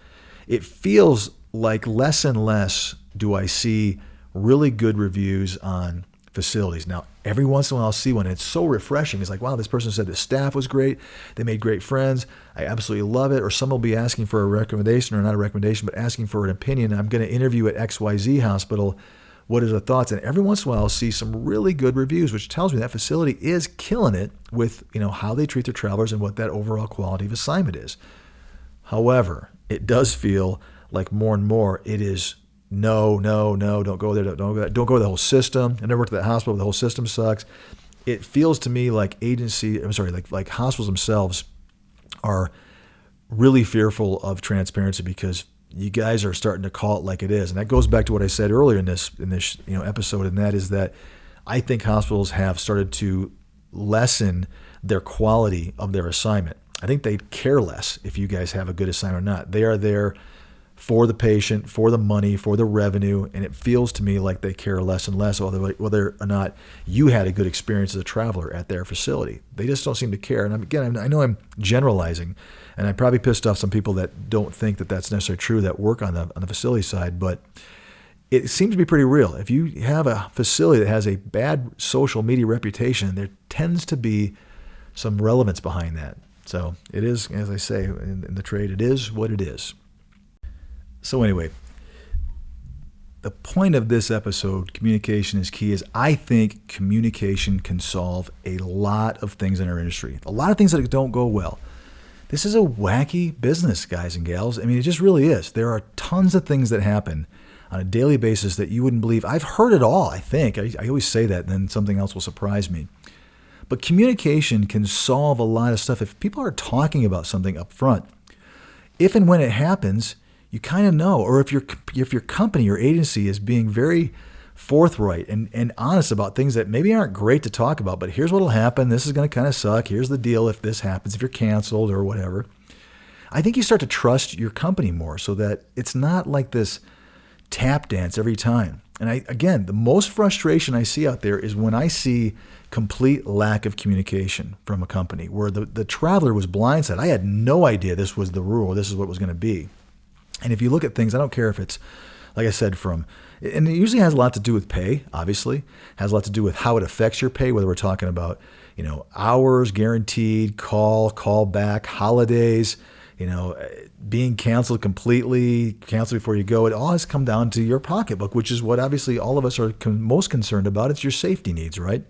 It feels like less and less do I see really good reviews on facilities. Now, every once in a while I'll see one, and it's so refreshing. It's like, wow, this person said the staff was great. They made great friends. I absolutely love it. Or someone will be asking for a recommendation, or not a recommendation, but asking for an opinion. I'm going to interview at XYZ hospital. What are the thoughts? And every once in a while I'll see some really good reviews, which tells me that facility is killing it with how they treat their travelers and what that overall quality of assignment is. However, it does feel like more and more it is no, don't go there, don't go to the whole system. I never worked at that hospital, but the whole system sucks. It feels to me like like hospitals themselves are really fearful of transparency because you guys are starting to call it like it is. And that goes back to what I said earlier in this episode, and that is that I think hospitals have started to lessen their quality of their assignment. I think they care less if you guys have a good assignment or not. They are there for the patient, for the money, for the revenue, and it feels to me like they care less and less whether or not you had a good experience as a traveler at their facility. They just don't seem to care. And again, I know I'm generalizing, and I probably pissed off some people that don't think that that's necessarily true that work on the facility side, but it seems to be pretty real. If you have a facility that has a bad social media reputation, there tends to be some relevance behind that. So it is, as I say in the trade, it is what it is. So anyway, the point of this episode, communication is key, is I think communication can solve a lot of things in our industry, a lot of things that don't go well. This is a wacky business, guys and gals. I mean, it just really is. There are tons of things that happen on a daily basis that you wouldn't believe. I've heard it all, I think. I always say that, and then something else will surprise me. But communication can solve a lot of stuff if people are talking about something up front. If and when it happens, you kind of know, or if your company or agency is being very forthright and honest about things that maybe aren't great to talk about, but here's what will happen, this is going to kind of suck, here's the deal if this happens, if you're canceled or whatever, I think you start to trust your company more so that it's not like this tap dance every time. And again, the most frustration I see out there is when I see complete lack of communication from a company where the traveler was blindsided. I had no idea this was the rule, this is what it was going to be. And if you look at things, I don't care if it's, like I said, and it usually has a lot to do with pay, obviously, has a lot to do with how it affects your pay, whether we're talking about, hours guaranteed, call back, holidays, being canceled completely, canceled before you go. It all has come down to your pocketbook, which is what obviously all of us are most concerned about. It's your safety needs, right?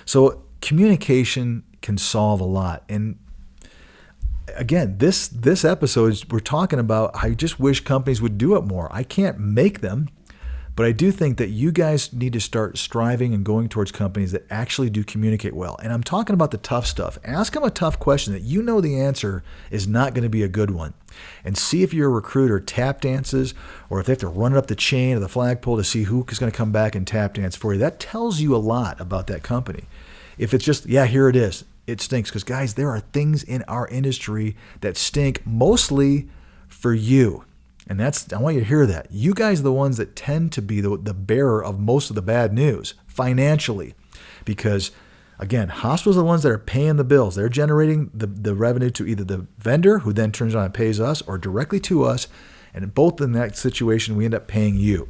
So communication can solve a lot. And again, this episode, we're talking about, I just wish companies would do it more. I can't make them, but I do think that you guys need to start striving and going towards companies that actually do communicate well. And I'm talking about the tough stuff. Ask them a tough question that you know the answer is not going to be a good one. And see if your recruiter tap dances or if they have to run it up the chain or the flagpole to see who is going to come back and tap dance for you. That tells you a lot about that company. If it's just, yeah, here it is, it stinks. Because guys, there are things in our industry that stink mostly for you. And I want you to hear that. You guys are the ones that tend to be the bearer of most of the bad news financially. Because again, hospitals are the ones that are paying the bills. They're generating the revenue to either the vendor, who then turns around and pays us, or directly to us. And both in that situation, we end up paying you.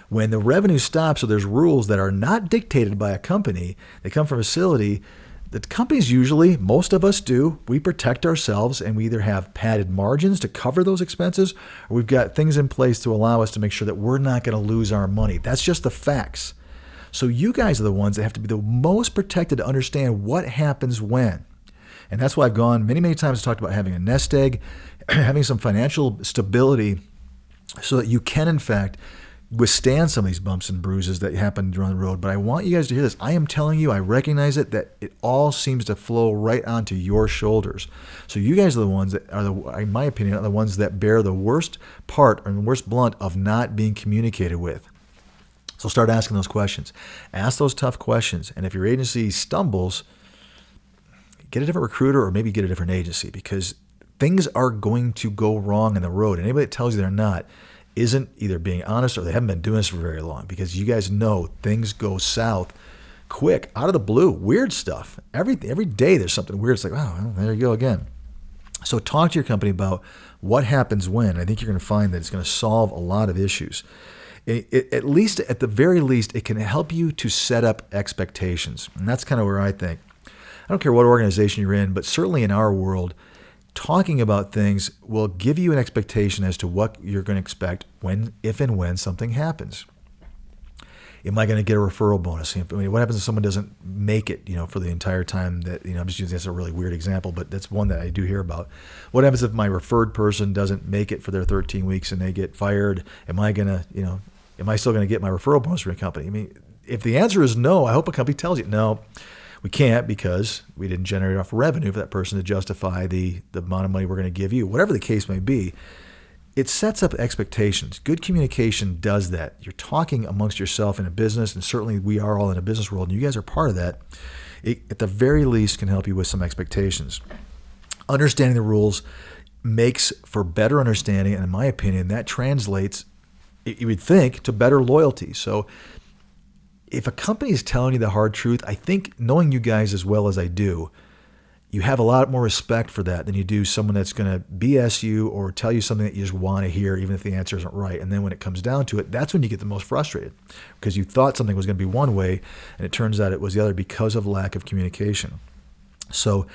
When the revenue stops, so there's rules that are not dictated by a company, they come from a facility. The companies usually, most of us do, we protect ourselves and we either have padded margins to cover those expenses or we've got things in place to allow us to make sure that we're not going to lose our money. That's just the facts. So you guys are the ones that have to be the most protected to understand what happens when. And that's why I've gone many, many times talked about having a nest egg, having some financial stability so that you can, in fact, withstand some of these bumps and bruises that happen during the road. But I want you guys to hear this. I am telling you, I recognize it, that it all seems to flow right onto your shoulders. So you guys are the ones that are, in my opinion, are the ones that bear the worst part or the worst blunt of not being communicated with. So start asking those questions. Ask those tough questions. And if your agency stumbles, get a different recruiter or maybe get a different agency, because things are going to go wrong in the road. And anybody that tells you they're not isn't either being honest or they haven't been doing this for very long, because you guys know things go south quick, out of the blue, weird stuff. Every day there's something weird. It's like, oh, well, there you go again. So talk to your company about what happens when. I think you're going to find that it's going to solve a lot of issues. At least, at the very least, it can help you to set up expectations. And that's kind of where I think. I don't care what organization you're in, but certainly in our world, talking about things will give you an expectation as to what you're going to expect if and when something happens. Am I going to get a referral bonus? I mean, what happens if someone doesn't make it, for the entire time that, I'm just using this as a really weird example, but that's one that I do hear about. What happens if my referred person doesn't make it for their 13 weeks and they get fired? Am I still going to get my referral bonus from a company? I mean, if the answer is no, I hope a company tells you, no, we can't, because we didn't generate enough revenue for that person to justify the amount of money we're going to give you. Whatever the case may be, it sets up expectations. Good communication does that. You're talking amongst yourself in a business, and certainly we are all in a business world, and you guys are part of that. It, at the very least, can help you with some expectations. Understanding the rules makes for better understanding, and in my opinion, that translates, you would think, to better loyalty. So if a company is telling you the hard truth, I think knowing you guys as well as I do, you have a lot more respect for that than you do someone that's going to BS you or tell you something that you just want to hear, even if the answer isn't right. And then when it comes down to it, that's when you get the most frustrated because you thought something was going to be one way and it turns out it was the other because of lack of communication. So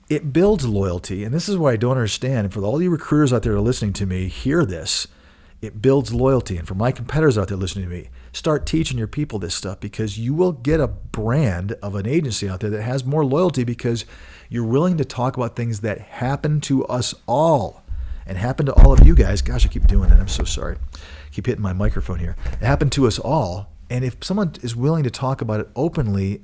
it builds loyalty. And this is what I don't understand. And for all you recruiters out there that are listening to me, hear this. It builds loyalty. And for my competitors out there listening to me, start teaching your people this stuff because you will get a brand of an agency out there that has more loyalty because you're willing to talk about things that happen to us all and happen to all of you guys. Gosh, I keep doing that. I'm so sorry. Keep hitting my microphone here. It happened to us all. And if someone is willing to talk about it openly,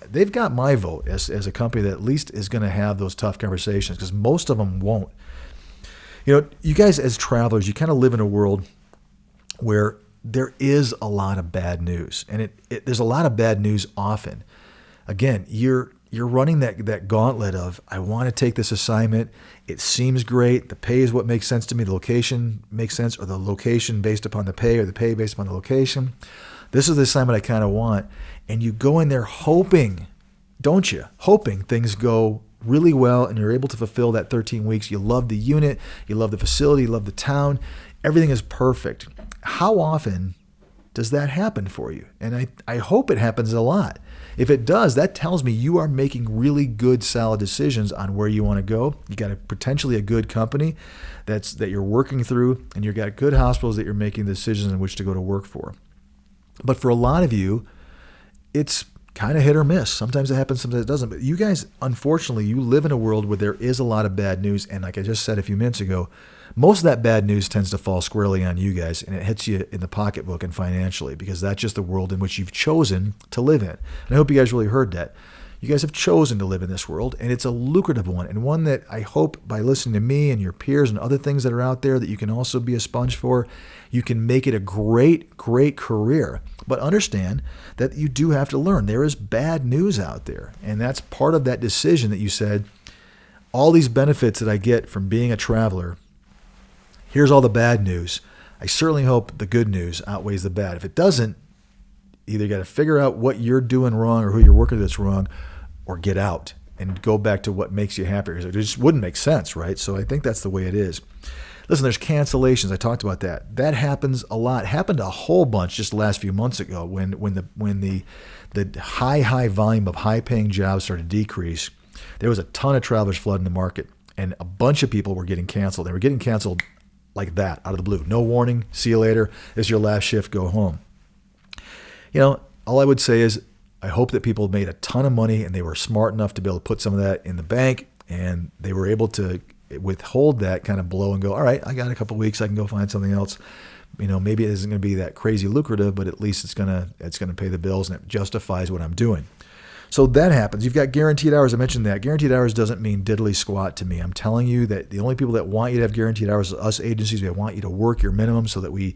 they've got my vote as a company that at least is going to have those tough conversations because most of them won't. You know, you guys as travelers, you kind of live in a world where there is a lot of bad news. And there's a lot of bad news often. Again, you're running that gauntlet of, I want to take this assignment. It seems great. The pay is what makes sense to me. The location makes sense, or the location based upon the pay, or the pay based upon the location. This is the assignment I kind of want. And you go in there hoping, don't you? Hoping things go really well and you're able to fulfill that 13 weeks. You love the unit. You love the facility. You love the town. Everything is perfect. How often does that happen for you? And I hope it happens a lot. If it does, that tells me you are making really good, solid decisions on where you want to go. You got potentially a good company that you're working through, and you've got good hospitals that you're making decisions in which to go to work for. But for a lot of you, it's kind of hit or miss. Sometimes it happens, sometimes it doesn't. But you guys, unfortunately, you live in a world where there is a lot of bad news. And like I just said a few minutes ago, most of that bad news tends to fall squarely on you guys, and it hits you in the pocketbook and financially because that's just the world in which you've chosen to live in. And I hope you guys really heard that. You guys have chosen to live in this world, and it's a lucrative one, and one that I hope by listening to me and your peers and other things that are out there that you can also be a sponge for, you can make it a great, great career. But understand that you do have to learn. There is bad news out there, and that's part of that decision that you said, all these benefits that I get from being a traveler, here's all the bad news. I certainly hope the good news outweighs the bad. If it doesn't, either you got to figure out what you're doing wrong or who you're working with that's wrong, or get out and go back to what makes you happier. It just wouldn't make sense, right? So I think that's the way it is. Listen, there's cancellations. I talked about that. That happens a lot. Happened a whole bunch just the last few months ago when the high volume of high-paying jobs started to decrease. There was a ton of travelers flooding the market, and a bunch of people were getting canceled. They were getting canceled like that, out of the blue. No warning. See you later. This is your last shift. Go home. You know, all I would say is I hope that people made a ton of money and they were smart enough to be able to put some of that in the bank, and they were able to withhold that kind of blow and go, all right, I got a couple of weeks. I can go find something else. You know, maybe it isn't going to be that crazy lucrative, but at least it's going to pay the bills and it justifies what I'm doing. So that happens. You've got guaranteed hours. I mentioned that. Guaranteed hours doesn't mean diddly squat to me. I'm telling you that the only people that want you to have guaranteed hours is us agencies. We want you to work your minimum so that we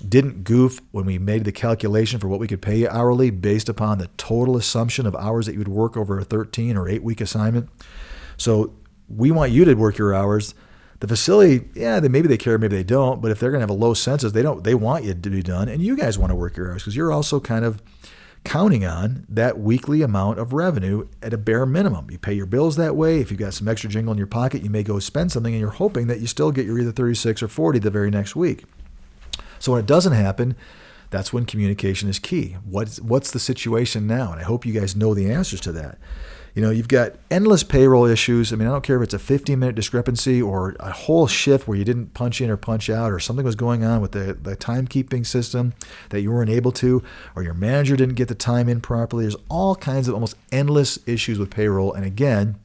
didn't goof when we made the calculation for what we could pay you hourly based upon the total assumption of hours that you would work over a 13 or 8 week assignment. So we want you to work your hours. The facility, maybe they care, maybe they don't, but if they're going to have a low census, they want you to be done. And you guys want to work your hours because you're also kind of counting on that weekly amount of revenue at a bare minimum. You pay your bills that way. If you've got some extra jingle in your pocket, you may go spend something and you're hoping that you still get your either 36 or 40 the very next week. So when it doesn't happen, that's when communication is key. What's the situation now? And I hope you guys know the answers to that. You know, you've got endless payroll issues. I mean, I don't care if it's a 15-minute discrepancy or a whole shift where you didn't punch in or punch out, or something was going on with the timekeeping system that you weren't able to, or your manager didn't get the time in properly. There's all kinds of almost endless issues with payroll. And again,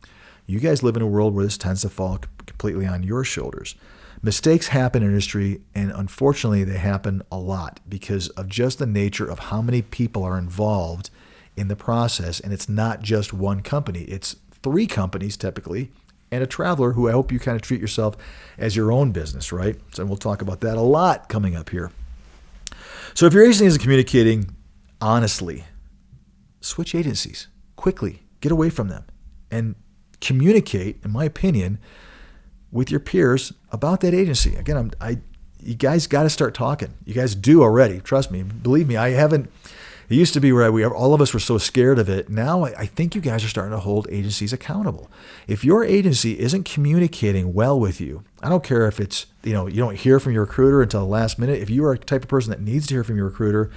you guys live in a world where this tends to fall completely on your shoulders. Mistakes happen in industry, and unfortunately they happen a lot because of just the nature of how many people are involved in the process. And it's not just one company. It's 3 companies typically, and a traveler who I hope you kind of treat yourself as your own business, right? So we'll talk about that a lot coming up here. So if your agency isn't communicating honestly, switch agencies quickly. Get away from them and communicate, in my opinion, with your peers about that agency. Again, you guys got to start talking. You guys do already. Trust me. Believe me, I haven't. It used to be where all of us were so scared of it. Now I think you guys are starting to hold agencies accountable. If your agency isn't communicating well with you, I don't care if it's, you don't hear from your recruiter until the last minute. If you are a type of person that needs to hear from your recruiter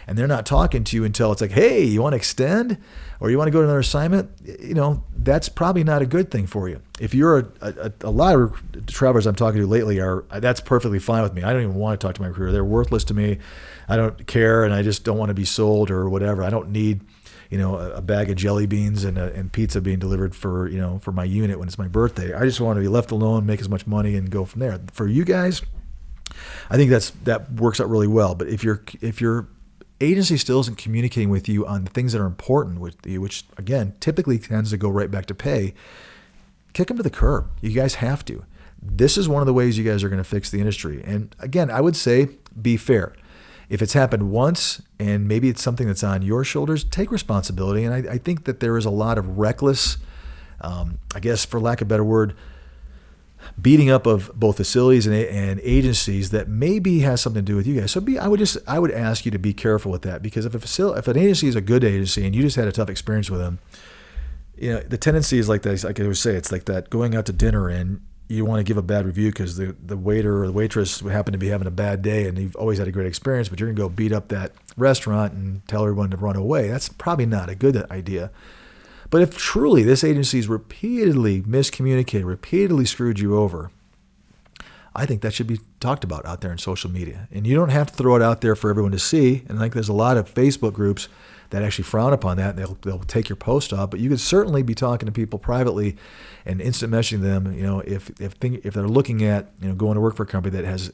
and they're not talking to you until it's like, hey, you want to extend or you want to go to another assignment, that's probably not a good thing for you. If you're a lot of travelers I'm talking to lately that's perfectly fine with me. I don't even want to talk to my recruiter. They're worthless to me. I don't care, and I just don't want to be sold or whatever. I don't need, a bag of jelly beans and pizza being delivered for my unit when it's my birthday. I just want to be left alone, make as much money, and go from there. For you guys, I think that works out really well. But if your agency still isn't communicating with you on the things that are important with you, which again typically tends to go right back to pay, kick them to the curb. You guys have to. This is one of the ways you guys are going to fix the industry. And again, I would say be fair. If it's happened once and maybe it's something that's on your shoulders, take responsibility. And I think that there is a lot of reckless, I guess for lack of a better word, beating up of both facilities and agencies that maybe has something to do with you guys. So I would ask you to be careful with that, because if an agency is a good agency and you just had a tough experience with them, the tendency is like this. Like I always say, it's like that going out to dinner and you want to give a bad review because the waiter or the waitress happen to be having a bad day and you've always had a great experience, but you're going to go beat up that restaurant and tell everyone to run away. That's probably not a good idea. But if truly this agency's repeatedly miscommunicated, repeatedly screwed you over, I think that should be talked about out there in social media. And you don't have to throw it out there for everyone to see. And I think there's a lot of Facebook groups that actually frown upon that. And they'll take your post off. But you could certainly be talking to people privately and instant messaging them, if they're looking at going to work for a company that has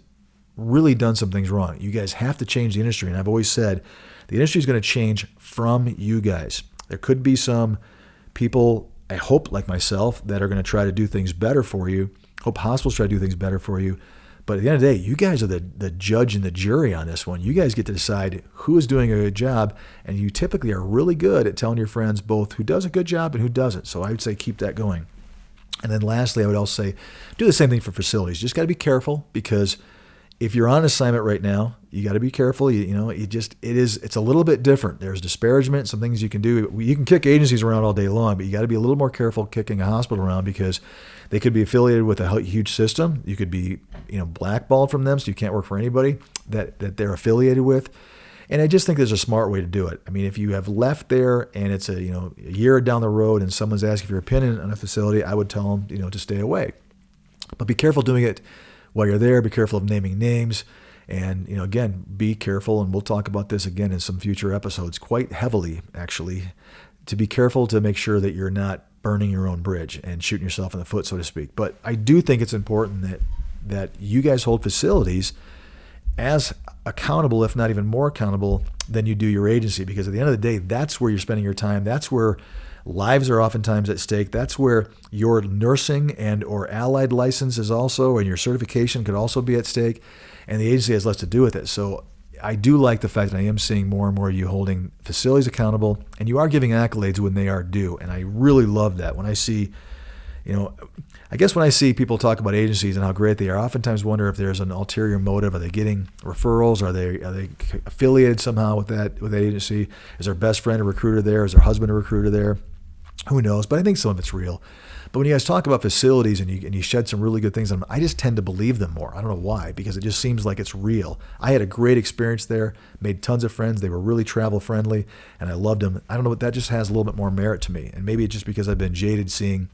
really done some things wrong. You guys have to change the industry. And I've always said the industry is going to change from you guys. There could be some people, I hope, like myself, that are going to try to do things better for you. Hope hospitals try to do things better for you. But at the end of the day, you guys are the judge and the jury on this one. You guys get to decide who is doing a good job, and you typically are really good at telling your friends both who does a good job and who doesn't. So I would say keep that going. And then lastly, I would also say do the same thing for facilities. You just got to be careful, because if you're on assignment right now, you got to be careful. It's a little bit different. There's disparagement, some things you can do. You can kick agencies around all day long, but you got to be a little more careful kicking a hospital around, because they could be affiliated with a huge system. You could be, blackballed from them, so you can't work for anybody that they're affiliated with. And I just think there's a smart way to do it. I mean, if you have left there and it's a year down the road and someone's asking for your opinion on a facility, I would tell them, to stay away. But be careful doing it while you're there. Be careful of naming names. And, again, be careful, and we'll talk about this again in some future episodes quite heavily, actually, to be careful to make sure that you're not burning your own bridge and shooting yourself in the foot, so to speak. But I do think it's important that you guys hold facilities as accountable, if not even more accountable, than you do your agency, because at the end of the day, that's where you're spending your time. That's where lives are oftentimes at stake. That's where your nursing and or allied license is also, and your certification could also be at stake, and the agency has less to do with it. So I do like the fact that I am seeing more and more of you holding facilities accountable, and you are giving accolades when they are due. And I really love that. When I see, when I see people talk about agencies and how great they are, I oftentimes wonder if there's an ulterior motive. Are they getting referrals? Are they affiliated somehow with that agency? Is their best friend a recruiter there? Is their husband a recruiter there? Who knows? But I think some of it's real. But when you guys talk about facilities and you shed some really good things on them, I just tend to believe them more. I don't know why, because it just seems like it's real. I had a great experience there, made tons of friends. They were really travel friendly, and I loved them. I don't know, but that just has a little bit more merit to me. And maybe it's just because I've been jaded seeing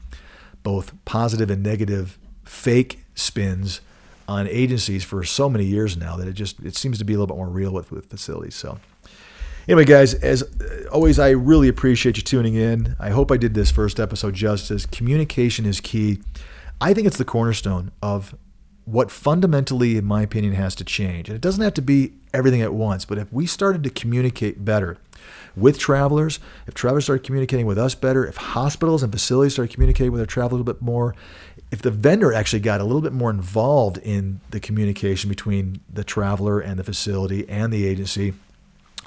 both positive and negative fake spins on agencies for so many years now that it seems to be a little bit more real with facilities. So anyway, guys, as always, I really appreciate you tuning in. I hope I did this first episode justice. Communication is key. I think it's the cornerstone of what fundamentally, in my opinion, has to change. And it doesn't have to be everything at once, but if we started to communicate better with travelers, if travelers started communicating with us better, if hospitals and facilities started communicating with their travelers a little bit more, if the vendor actually got a little bit more involved in the communication between the traveler and the facility and the agency,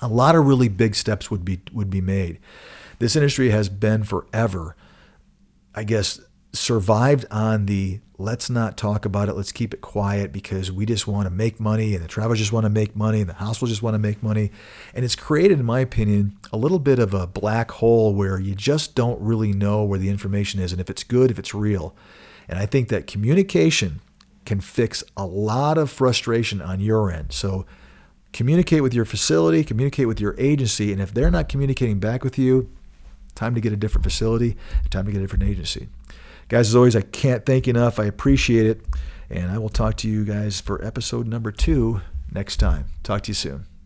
a lot of really big steps would be made. This industry has been forever, I guess, survived on the let's not talk about it. Let's keep it quiet because we just want to make money and the travelers just want to make money and the hospitals just want to make money. And it's created, in my opinion, a little bit of a black hole where you just don't really know where the information is and if it's good, if it's real. And I think that communication can fix a lot of frustration on your end. So communicate with your facility, communicate with your agency, and if they're not communicating back with you, time to get a different facility, time to get a different agency. Guys, as always, I can't thank you enough. I appreciate it. And I will talk to you guys for episode number 2 next time. Talk to you soon.